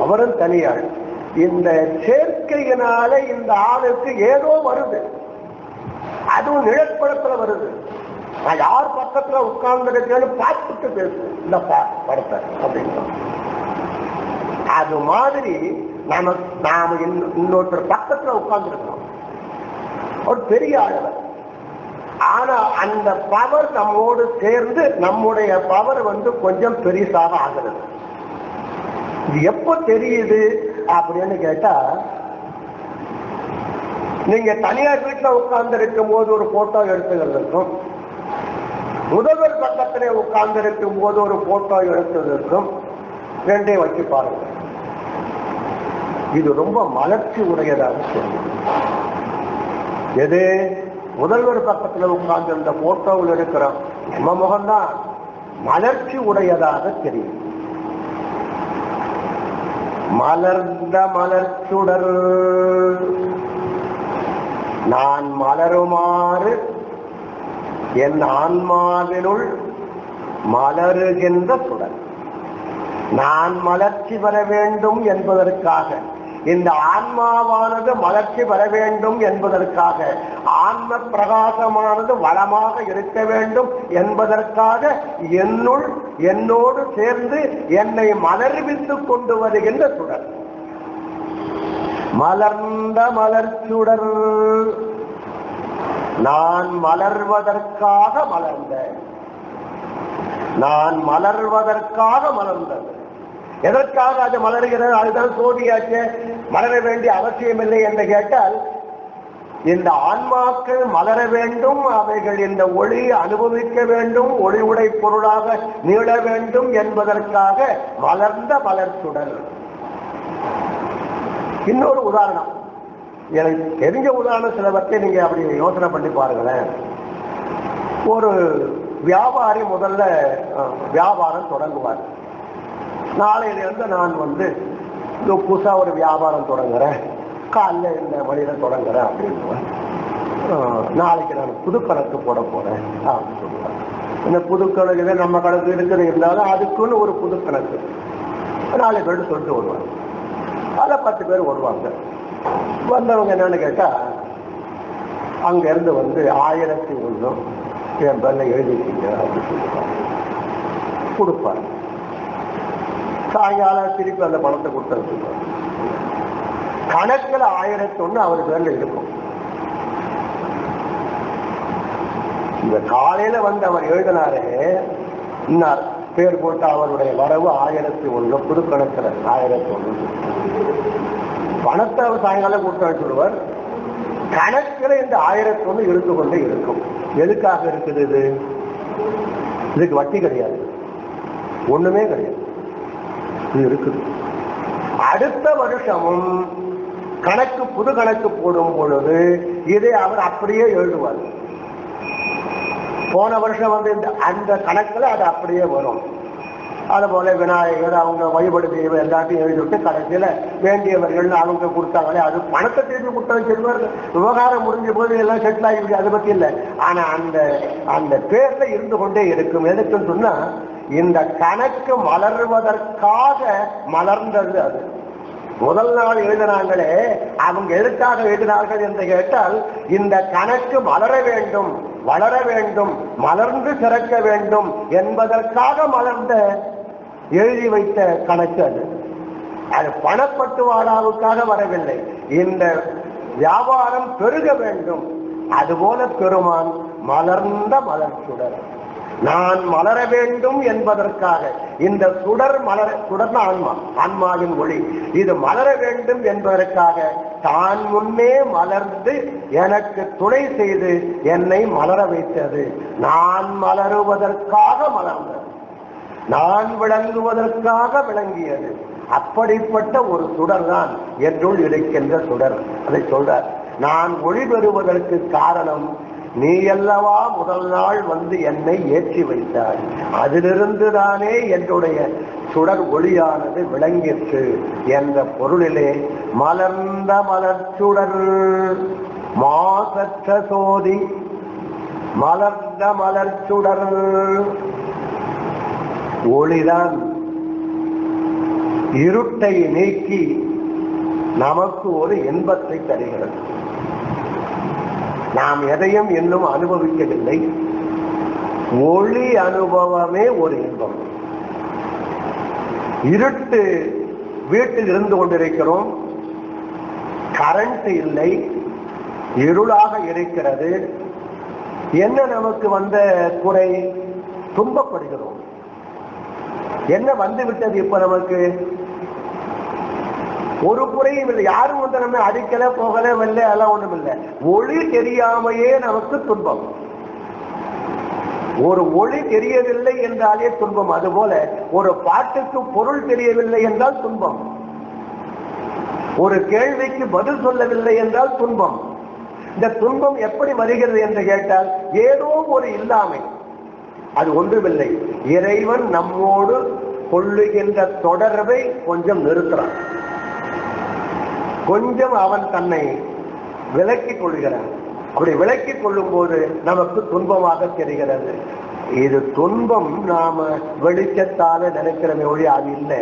அவரும் தனியாள். இந்த சேர்க்கையினால இந்த ஆளுக்கு ஏதோ வருது, அதுவும் நிழற்படத்துல வருது. நான் யார் பக்கத்துல உட்கார்ந்து பார்த்துட்டு பேசு இந்த படத்தை அப்படின்னு. அது மாதிரி நாம இன்னொருத்தர் பக்கத்துல உட்கார்ந்து இருக்கிறோம், ஒரு பெரிய ஆளவர். ஆனா அந்த பவர் நம்மோடு சேர்ந்து நம்முடைய பவர் கொஞ்சம் பெரிசாக ஆகிறது. இது எப்ப தெரியுது அப்படின்னு கேட்டா, நீங்க தனியார் வீட்டுல உட்கார்ந்து இருக்கும் போது ஒரு போட்டோ எடுத்துக்கிறதுக்கும், முதல்வர் பக்கத்திலே உட்கார்ந்து இருக்கும் போது ஒரு போட்டோ எடுத்ததற்கும் ரெண்டையும் வச்சு பாருங்க. இது ரொம்ப மலர்ச்சி உடையதாக சொல்லுது. எது? முதல்வர் பக்கத்துல உட்கார்ந்து இந்த போட்டோவில் இருக்கிறோம் நம்ம முகம்தான் மலர்ச்சி உடையதாக தெரியும். மலர்ந்த மலர்ச்சுடர் நான் மலருமாறு என் ஆன்மாவினுள் மலருகின்ற சுடர். நான் மலர்ச்சி பெற வேண்டும் என்பதற்காக, இந்த ஆன்மாவானது மலர்ச்சி பெற வேண்டும் என்பதற்காக, ஆன்ம பிரகாசமானது வளமாக இருக்க வேண்டும் என்பதற்காக என்னுள் என்னோடு சேர்ந்து என்னை மலர்வித்துக் கொண்டு வருகின்ற சுடர். மலர்ந்த மலர்ச்சுடர் நான் மலர்வதற்காக மலர்ந்த, நான் மலர்வதற்காக மலர்ந்தது. எதற்காக அது மலர்கிறது? அதுதான் சோதியாச்சு. மலர வேண்டிய அவசியம் இல்லை என்று கேட்டால், இந்த ஆன்மாக்கள் மலர வேண்டும், அவைகள் இந்த ஒளி அனுபவிக்க வேண்டும், ஒளி உடை பொருளாக நீள வேண்டும் என்பதற்காக மலர்ந்த மலர்ச்சுடர். இன்னொரு உதாரணம், எனக்கு தெரிஞ்ச உதாரணம் சிலவற்றை நீங்க அப்படி யோசனை பண்ணி பாருங்களேன். ஒரு வியாபாரி முதல்ல வியாபாரம் தொடங்குவார். நாளையிலிருந்து நான் புதுசா ஒரு வியாபாரம் தொடங்குறேன், காலைல இந்த மணியில தொடங்குறேன் அப்படின்னு. நாளைக்கு நான் புது கணக்கு போட போறேன் அப்படின்னு சொல்லுவேன். இந்த புது கணக்கு நம்ம கணக்கு இருக்கிறது இருந்தாலும் அதுக்குன்னு ஒரு புது கணக்கு 4 பேர் சொல்லிட்டு வருவாங்க. அதில் 10 பேர் வருவாங்க. வந்தவங்க என்னன்னு கேட்டா, அங்க இருந்து 1001 என் பேர்ல எழுதிட்டீங்க அப்படின்னு சொல்லுவாங்க. கொடுப்பாரு. சாயங்காலம் திருப்பி அந்த பணத்தை கொடுத்து கணக்கில் 1001 அவர் பேர்ல இருக்கும். இந்த காலையில அவர் எழுதினாரு, இன்னார் பேர் போட்டு அவருடைய வரவு 1001, புது கணக்கில் 1001. பணத்தை அவர் சாயங்காலம் கொடுத்து சொல்லுவார். கணக்கில் இந்த 1001 இருந்து கொண்டே இருக்கும். எதுக்காக இருக்குது இது? இதுக்கு வட்டி கிடையாது, ஒண்ணுமே கிடையாது, இது இருக்குது. அடுத்த வருஷமும் கணக்கு புது கணக்கு போடும் பொழுது இதை அவர் அப்படியே எழுதுவார். போன வருஷம் அந்த கணக்குல அது அப்படியே வரும். அதுபோல விநாயகர் அவங்க வழிபடு தெய்வம் எல்லாத்தையும் எழுதிவிட்டு கடைசியில வேண்டியவர்கள் அவங்க கொடுத்தாங்களே, அது பணத்தை திருப்பி கொடுத்தாங்க சொல்லுவார். விவகாரம் முடிஞ்ச போது எல்லாம் செட்டில் ஆகிருக்கு, அதை பத்தி இல்லை. ஆனா அந்த பேர்ல இருந்து கொண்டே இருக்கும். எதுக்குன்னு சொன்னா, இந்த கணக்கு மலர்வதற்காக மலர்ந்தது. அது முதல் நாள் எழுதினாங்களே, அவங்க எதுக்காக எழுதினார்கள் என்று கேட்டால், இந்த கணக்கு மலர வேண்டும், வளர வேண்டும், மலர்ந்து சிறக்க வேண்டும் என்பதற்காக மலர்ந்த எழுதி வைத்த கணக்கு. அது பணப்பட்டுவாடாவுக்காக வரவில்லை. இந்த வியாபாரம் பெருக வேண்டும். அதுபோல பெருமான் மலர்ந்த மலர்ச்சுடர் நான் மலர வேண்டும் என்பதற்காக, இந்த சுடர் சுடர்ன ஆன்மா, ஆன்மாவின் ஒளி, இது மலர வேண்டும் என்பதற்காக தான் முன்னே மலர்ந்து எனக்கு துணை செய்து என்னை மலர வைத்தது. நான் மலருவதற்காக மலர்ந்தது, நான் விளங்குவதற்காக விளங்கியது. அப்படிப்பட்ட ஒரு சுடர் தான் என்னுள் இருக்கின்ற சுடர். அதை சொல்றார். நான் ஒளி பெறுவதற்கு காரணம் நீ அல்லவா முதல் நாள் என்னை ஏற்றி வைத்தாய், அதிலிருந்து தானே என்னுடைய சுடர் ஒளியானது விளங்கிற்று என்ற பொருளிலே மலர்ந்த மலர்ச்சுடர் மாசற்ற சோதி, மலர்ந்த மலர்ச்சுடர் ஒளிதான். இருட்டை நீக்கி நமக்கு ஒரு இன்பத்தை தருகிறது. நாம் எதையும் இன்னும் அனுபவிக்கவில்லை. ஒளி அனுபவமே ஒரு இன்பம். இருட்டு வீட்டில் இருந்து கொண்டிருக்கிறோம், கரண்ட் இல்லை, இருளாக இருக்கிறது. என்ன நமக்கு வந்த குறை? துன்பப்படுகிறோம். என்ன வந்து விட்டது? இப்ப நமக்கு ஒரு குறையும் இல்லை. யாரும் வந்து நம்ம அடிக்கல, போகல, வெல்ல, எல்லாம் ஒண்ணும் இல்லை. ஒளி தெரியாமையே நமக்கு துன்பம். ஒரு ஒளி தெரியவில்லை என்றாலே துன்பம். அதுபோல ஒரு பாட்டுக்கு பொருள் தெரியவில்லை என்றால் துன்பம். ஒரு கேள்விக்கு பதில் சொல்லவில்லை என்றால் துன்பம். இந்த துன்பம் எப்படி வருகிறது என்று கேட்டால் ஏதோ ஒரு இல்லாமை. அது ஒன்றுமில்லை, இறைவன் நம்மோடு கொள்ளுகின்ற தொடர்பை கொஞ்சம் நிறுத்துறான். கொஞ்சம் அவன் தன்னை விலக்கிக் கொள்கிறான். அப்படி விலக்கிக் கொள்ளும் போது நமக்கு துன்பமாக தெரிகிறது. இது துன்பம் நாம வெளிச்சத்தால நினைக்கிறமே ஒழி அது இல்லை.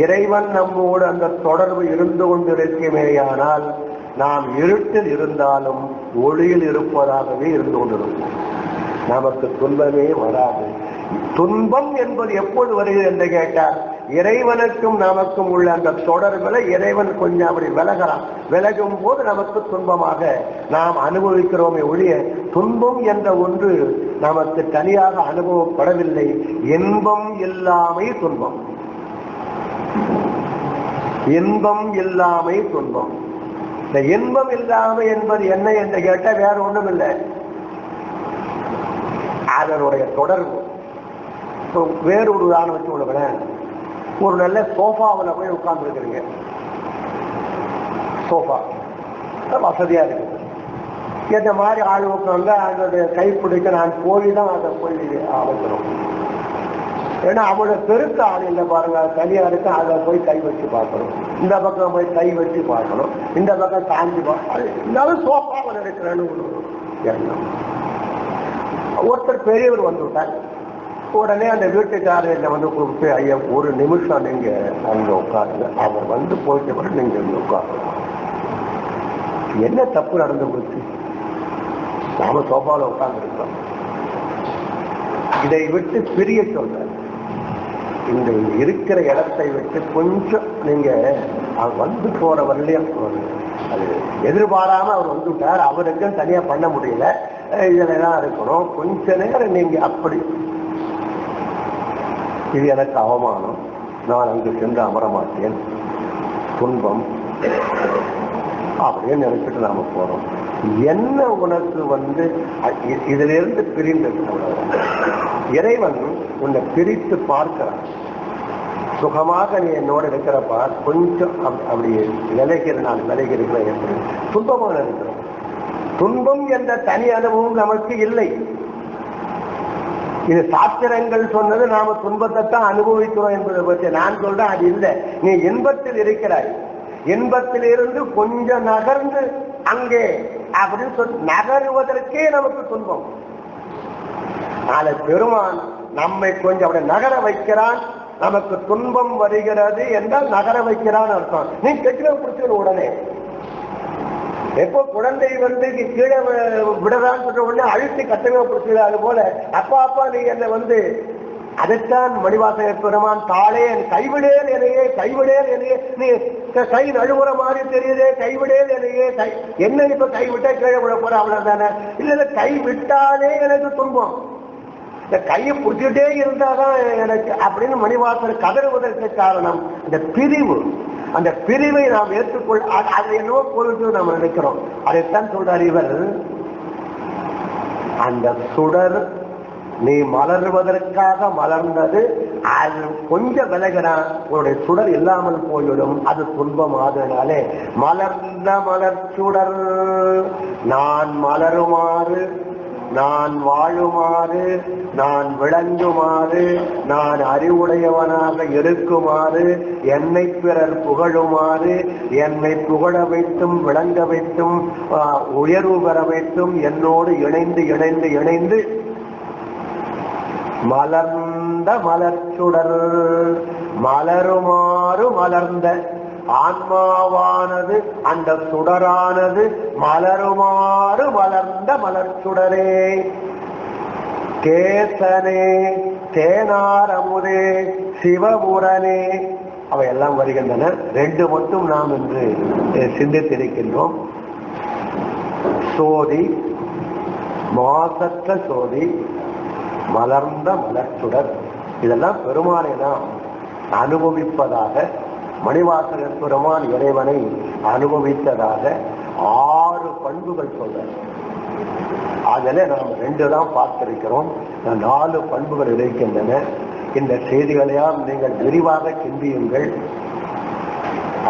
இறைவன் நம்மோடு அந்த தொடர்பு இருந்து கொண்டிருக்குமேயானால் நாம் இருட்டில் இருந்தாலும் ஒளியில் இருப்பதாகவே இருந்து கொண்டிருக்கும். நமக்கு துன்பமே வராது. துன்பம் என்பது எப்போது வருகிறது என்று கேட்டால் இறைவனுக்கும் நமக்கும் உள்ள அந்த தொடர்பில் இறைவன் கொஞ்சம் அப்படி விலகிறான். விலகும் போது நமக்கு துன்பமாக நாம் அனுபவிக்கிறோமே ஒழிய துன்பம் என்ற ஒன்று நமக்கு தனியாக அனுபவப்படவில்லை. இன்பம் இல்லாமை துன்பம், இன்பம் இல்லாமை துன்பம். இந்த இன்பம் இல்லாமை என்பது என்ன என்று கேட்டால் வேற ஒன்றும் இல்லை, அதனுடைய தொடர்பு. வேறு ஒரு உதாரணம் வச்சு விடுகிறேன். ஒரு நல்ல சோஃபாவில் போய் உட்கார்ந்து இருக்கிறீங்க. சோஃபா வசதியா இருக்குது. இந்த மாதிரி ஆள் உட்காந்து அதனுடைய கைப்பிடிக்க நான் போய் தான் அதை போய் அமைக்கணும். ஏன்னா அவளோட பெருத்த ஆள் இல்லை பாருங்க, தனியா இருக்கு. அதை போய் கை வச்சு பார்க்கணும், இந்த பக்கம் போய் கை வச்சு பார்க்கணும், இந்த பக்கம் சாஞ்சி பார்க்கணும். இருந்தாலும் சோஃபாவில் இருக்கிறேன்னு எண்ணம். ஒருத்தர் பெரியவர் வந்து விட்டார். உடனே அந்த வீட்டுக்காரர் வந்து கூப்பிட்டு, ஐயா ஒரு நிமிஷம் நீங்க அங்க உட்காருங்க, அவர் வந்து போயிட்டு கூட நீங்க உட்காரலாம். என்ன தப்பு நடந்து போச்சு? நாம சோபாவில் உட்கார்ந்து இருக்கோம். இதை விட்டு பிரிய சொல்ற, இந்த இருக்கிற இடத்தை விட்டு கொஞ்சம் நீங்க வந்து போற வரலையும் அது எதிர்பாராம அவர் வந்துட்டார். அவருக்கும் தனியா பண்ண முடியல, இதுலதான் இருக்கணும். கொஞ்ச நேரம் நீங்க அப்படி, இது எனக்கு அவமானம், நான் அங்கு சென்று அமர மாட்டேன், துன்பம் அப்படின்னு நினைச்சிட்டு நாம போறோம். என்ன உனக்கு வந்து இதுல இருந்து பிரிந்தது? இறைவன் உன்னை பிரித்து பார்க்கிறான். சுகமாக நீ என்னோட இருக்கிறப்பா, கொஞ்சம் அப்படி விலகிற, நான் விலகி இருக்கிறேன் எப்படி துன்பமாக இருக்கிறோம். துன்பம் என்ற தனி அனுபவம் நமக்கு இல்லை. இது சாஸ்திரங்கள் சொன்னது நாம துன்பத்தை தான் அனுபவிக்கிறோம் என்பதை பற்றி நான் சொல்றேன். அது இல்லை, நீ இன்பத்தில் இருக்கிறாய். இன்பத்தில் இருந்து கொஞ்சம் நகர்ந்து அங்கே அப்படின்னு சொல்லி நகருவதற்கே நமக்கு துன்பம். நாளை பெருமான் நம்மை கொஞ்சம் அப்படி நகர வைக்கிறான். நமக்கு துன்பம் வருகிறது என்றால் நகர வைக்கிறான் அர்த்தம். நீ கெட்டில பிடிச்சது உடனே எப்போ குழந்தை வந்து கீழே விடறான்னு சொல்ற உடனே அழுத்தி கட்டவே பிடிச்சது. அது போல அப்பா நீ என்ன வந்து, அதைத்தான் மணிவாசக பெருமான் தாளே கைவிடேல் எனையே, கைவிடேல் எனையே, நீ கை நழுவுற மாதிரி தெரியுதே, கைவிடேல் எனையே, என்ன இப்ப கைவிட்டா கீழே விட போற அவ்வளவுதானே? இல்ல கை விட்டாலே எனக்கு துன்பம், இந்த கையை பிடிச்சிட்டே இருந்தாதான் எனக்கு அப்படின்னு மணிவாசகர் கதறுவதற்கு காரணம் இந்த பிரிவு. அந்த பிரிவை நாம் ஏற்றுக்கொள், அது என்னவோ பொருட்டு நாம் நினைக்கிறோம். அதைத்தான் சொல்றார் இவர். அந்த சுடர் நீ மலர்வதற்காக மலர்ந்தது, அது கொஞ்சம் விலகினா உன்னுடைய சுடர் இல்லாமல் போய்விடும், அது துன்பம். அதனாலே மலர்ந்த மலர் சுடர் நான் மலருமாறு, நான் வாழுமாறு, நான் விளங்குமாறு, நான் அறிவுடையவனாக இருக்குமாறு, என்னை பிறர் புகழுமாறு, என்னை புகழ வைத்தும் விளங்க வைத்தும் உயர்வு பெற வைத்தும் என்னோடு இணைந்து இணைந்து இணைந்து மலர்ந்த மலர்ச்சுடர் மலருமாறு மலர்ந்த ஆன்மாவானது அந்த சுடரானது மலருமாறு மலர்ந்த மலர்ச்சுடரே, கேசனே, தேனாரமுதே, சிவபுரனே, அவையெல்லாம் வருகின்றன. ரெண்டு மட்டும் நாம் இன்று சிந்தித்திருக்கின்றோம். சோதி, மாசற்ற சோதி, மலர்ந்த மலர்ச்சுடர், இதெல்லாம் பெருமானை நாம் அனுபவிப்பதாக, மணிவாசகர் பெருமான் இறைவனை அனுபவித்ததாக 6 பண்புகள் சொல்ற. அதில் நாம் 2 தான் பார்த்திருக்கிறோம். 4 பண்புகள் இருக்கின்றன. இந்த செய்திகளையாம் நீங்கள் விரிவாக சிந்தியுங்கள்.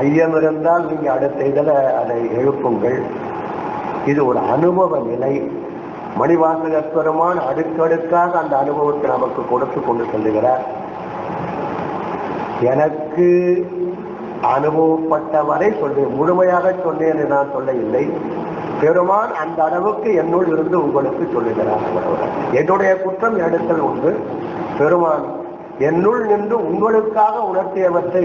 ஐயம் இருந்தால் நீங்க அடுத்த இதில் அதை எழுப்புங்கள். இது ஒரு அனுபவ நிலை. மணிவாசகர் பெருமான் அடுக்கடுக்காக அந்த அனுபவத்தை நமக்கு கொடுத்து கொண்டு செல்லுகிறார். எனக்கு அனுபவப்பட்ட வரை சொல்றேன், முழுமையாக சொன்னேன் என்று நான் சொல்ல இல்லை. பெருமான் அந்த அளவுக்கு என்னுள் இருந்து உங்களுக்கு சொல்லுகிறார். என்னுடைய குற்றம் எடுத்தல் உண்டு. பெருமான் என்னுள் நின்று உங்களுக்காக உணர்த்தியவற்றை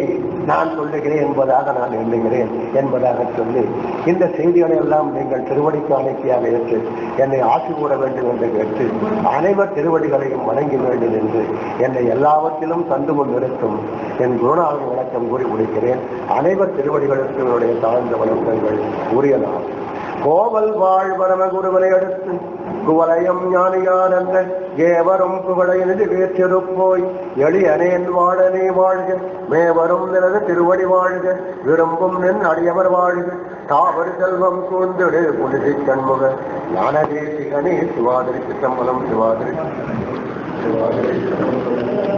நான் சொல்லுகிறேன் என்பதாக நான் எண்ணுகிறேன் என்பதாக சொல்லி, இந்த செய்திகளை எல்லாம் நீங்கள் திருவடிக்கு அழைப்பியாக ஏற்று என்னை ஆசி கூற வேண்டும் என்று கேட்டு, அனைவர் திருவடிகளையும் வணங்கி வேண்டும் என்று என்னை எல்லாவற்றிலும் தந்து கொண்டிருக்கும் என் குருநாதன் வணக்கம் கூறி முடிக்கிறேன். அனைவர் திருவடிகளுக்கு என்னுடைய தாழ்ந்த வணக்கங்கள் உரியலாம். கோவல் வாழ் பரமகுருவனை அடுத்து குவலயம் ஞானியான் என்ற ஏவரும் புகழையது வேற்றிருப்போய் எளியனேன் வாழனே வாழ்க, மேவரும் நிலது திருவடி வாழ்க, விரும்பும் நின் அடியவர் வாழ்க, தாவர் செல்வம் கூர்ந்திடு புனிதி கண்முக ஞானதேசிகனே சிவாதிரி சித்தம்பலம் சிவாதிரி.